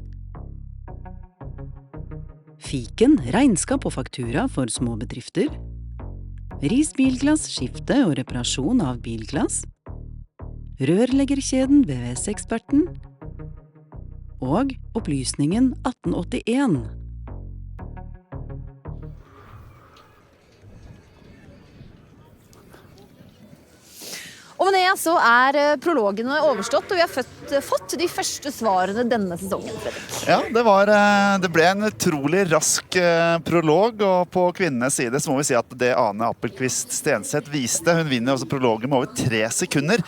Fiken, regnskap og faktura for små bedrifter, Ris Bilglass, skifte og reparasjon av bilglass, Rørleggerkjeden VVS-eksperten og Opplysningen 1881. Og med det så prologene overstått, og vi har fått de første svarene denne sesongen, Fredrik. Ja, det ble en utrolig rask prolog, og på kvinnenes side så må vi si at det Ane Appelqvist Stenseth viste, hun vinner også prologen med over 3 sekunder.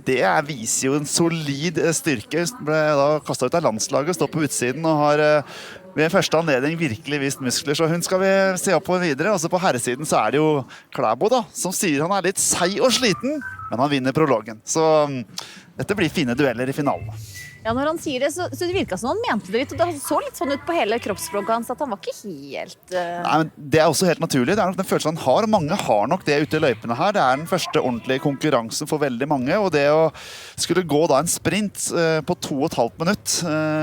Det viser jo en solid styrke. Hun ble da kastet ut av landslaget, står på utsiden og har ved første anledning virkelig vist muskler, så hun skal vi se opp på videre. Også på herresiden så det jo Klæbo da, som sier han litt seig og sliten, men han vinner prologen. Så dette blir fine dueller i finalen. Ja, når han sier det, så det virket som han mente det litt, og det så litt sånn ut på hele kroppsspråket hans, at han var ikke helt... Nei, men det også helt naturlig. Det nok den følelsen han har, og mange har nok det ute i løypene her. Det den første ordentlige konkurransen for veldig mange, og det å skulle gå da en sprint på 2,5 minutt,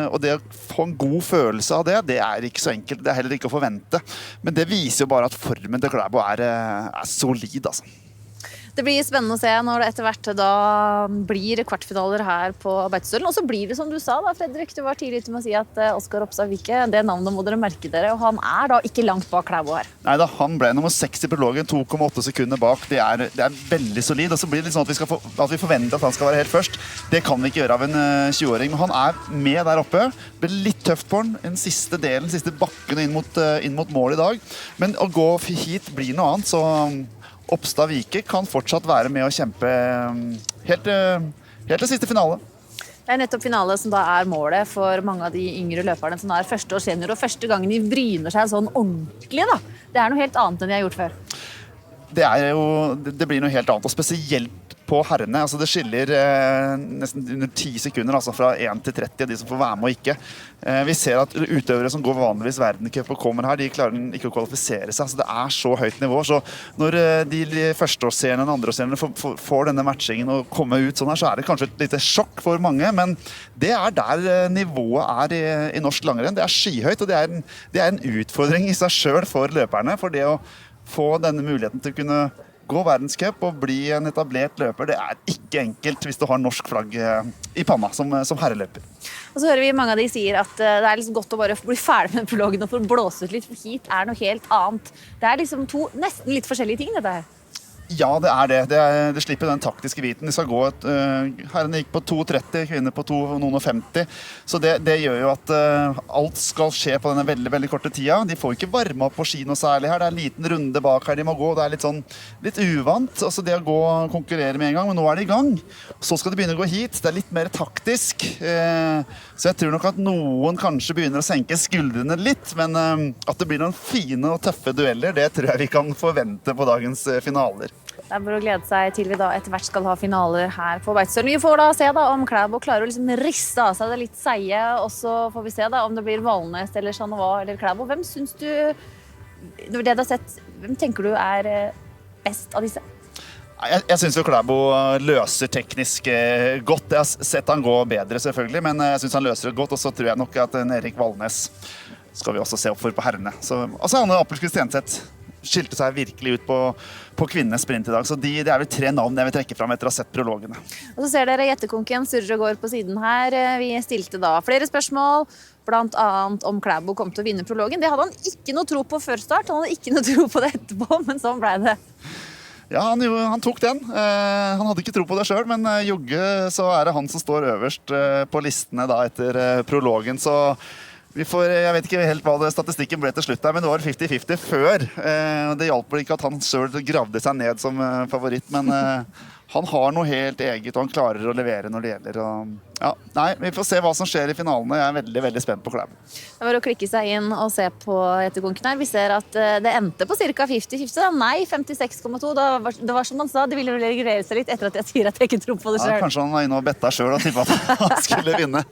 og det å få en god følelse av det, det ikke så enkelt, det heller ikke å forvente. Men det viser jo bare at formen til Klæbo er solid, altså. Det blir spennende å se når det etter hvert da blir kvartfinaler her på Beitostølen. Og så blir det som du sa da, Fredrik, du var tidlig ute med å si at Oskar Oppsal Wiche, det navnet må dere merke dere, og han da ikke langt bak Klæbo her. Neida, han ble nummer 6 i prologen, 2,8 sekunder bak. Det er veldig solid, og så blir det litt sånn at vi forventer at han skal være helt først. Det kan vi ikke gjøre av en 20-åring, men han med der oppe. Det ble litt tøft på han, den siste delen, den siste bakken inn mot mål i dag. Men å gå hit blir noe annet, så Oppstad Wiche kan fortsatt være med å kjempe helt til siste finale. Det nettopp finale som da målet for mange av de yngre løperne som er første år senior, og første gangen de bryner seg sånn ordentlig da. Det noe helt annet enn de har gjort før. Det blir noe helt annet, og spesielt på herrene. Altså det skiller nesten under 10 sekunder, altså fra 1 til 30, de som får være med og ikke. Vi ser at utøvere som går vanligvis verdencup og kommer her, de klarer ikke å kvalifisere seg. Så det så høyt nivå. Så når de førsteårsserene og andreårsserene får denne matchingen og kommer ut sånn her, så det kanskje et lite sjokk for mange, men det der nivået i norsk langrenn. Det skyhøyt, og det en utfordring i seg selv for løperne, for det å få denne muligheten til å kunne gå verdenscup og bli en etablert løper, det ikke enkelt hvis du har norsk flagg i panna som herreløper. Og så hører vi mange av de sier at det liksom godt å bare bli ferdig med prologen og få blåse ut litt, for hit noe helt annet. Det liksom to nesten litt forskjellige ting, dette her. Ja, det det slipper den taktiske biten. De skal gå herrene gikk på 2,30, kvinner på 2,50. Så det gjør jo at alt skal skje på denne veldig, veldig korte tida. De får ikke varme opp på ski noe særlig her. Det en liten runde bak her de må gå. Det litt uvant. Altså det å gå og konkurrere med en gang, men nå de i gang. Så skal de begynne å gå hit. Det litt mer taktisk. Så jeg tror nok at noen kanskje begynner å senke skuldrene litt, men at det blir noen fine og tøffe dueller, det tror jeg vi kan forvente på dagens finaler. Det bare å glede seg til vi da etter hvert skal ha finaler her på Beitostølen. Vi får da se da om Klæbo klarer å liksom riste av seg det litt seie, og så får vi se da om det blir Valnes eller Chanova eller Klæbo. Hvem synes du, det du har sett, hvem tenker du best av disse? Jeg synes jo Klæbo løser teknisk godt. Jeg har sett han gå bedre selvfølgelig, men jeg synes han løser det godt, og så tror jeg nok at Erik Valnes skal vi også se opp for på herrene. Og så Anne Appelskvist Stenseth skilte seg virkelig ut på kvinnenes sprint i dag, så det vel 3 navn jeg vil trekke fram etter å ha sett prologene. Og så ser dere gjettekonken surrer og går på siden her. Vi stilte da flere spørsmål, blant annet om Klæbo kom til å vinne prologen. Det hadde han ikke noe tro på før start, han hadde ikke noe tro på det etterpå, men sånn ble det. Ja, han tok den. Han hadde ikke tro på det selv, men jogge så det han som står øverst på listene da etter prologen, så jeg vet ikke helt hva statistikken ble til slutt der, men det var 50-50 før. Det hjalp ikke at han selv gravde seg ned som favoritt, men han har noe helt eget, og han klarer å levere når det gjelder. Vi får se hva som skjer i finalene. Jeg veldig, veldig spent på Klæbo. Det var å klikke seg inn og se på etterkonken her. Vi ser at det endte på ca. 50-50. Nei, 56,2. Det var som han sa, de ville reagere seg litt etter at jeg sier at jeg ikke tror på det selv. Kanskje han var inne og betta selv og tippet at han skulle vinne.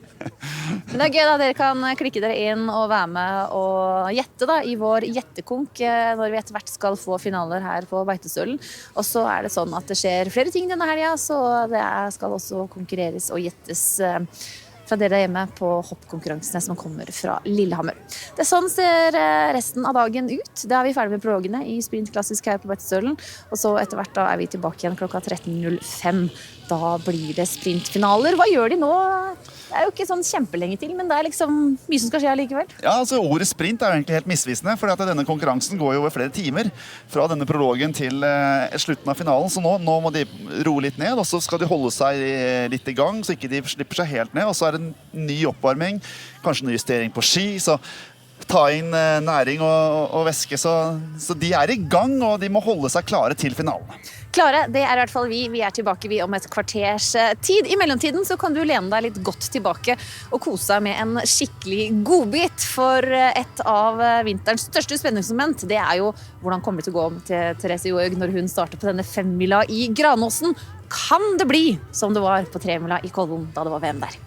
Men det gøy da, dere kan klikke dere inn og være med og gjette da, i vår gjettekonk når vi etter hvert skal få finaler her på Beitostølen. Og så det sånn at det skjer flere ting denne helgen, så det skal også konkurreres og gjettes fra dere hjemme på hoppkonkurransene som kommer fra Lillehammer. Sånn ser resten av dagen ut. Da vi ferdig med prologene i Sprint Klassisk her på Beitostølen, og så etter hvert da vi tilbake igjen klokka 13.05. Da blir det sprintfinaler. Hva gjør de nå? Det jo ikke sånn kjempelenge til, men det liksom mye som skal skje allikevel. Ja, altså ordet sprint jo egentlig helt misvisende, for denne konkurransen går jo over flere timer fra denne prologen til slutten av finalen, så nå må de roe litt ned, og så skal de holde seg litt i gang, så ikke de slipper seg helt ned, og så det en ny oppvarming, kanskje en justering på ski, så ta inn næring og væske, så de i gang, og de må holde seg klare til finalen. Klare, det i hvert fall vi. Vi tilbake om et kvarters tid. I mellomtiden så kan du lene deg litt godt tilbake og kose deg med en skikkelig godbit, for et av vinterens største spenningsmoment, det jo hvordan kommer det til å gå til Therese Johaug når hun starter på denne 5-mila i Granåsen. Kan det bli som det var på 3-mila i Kollen da det var VM der?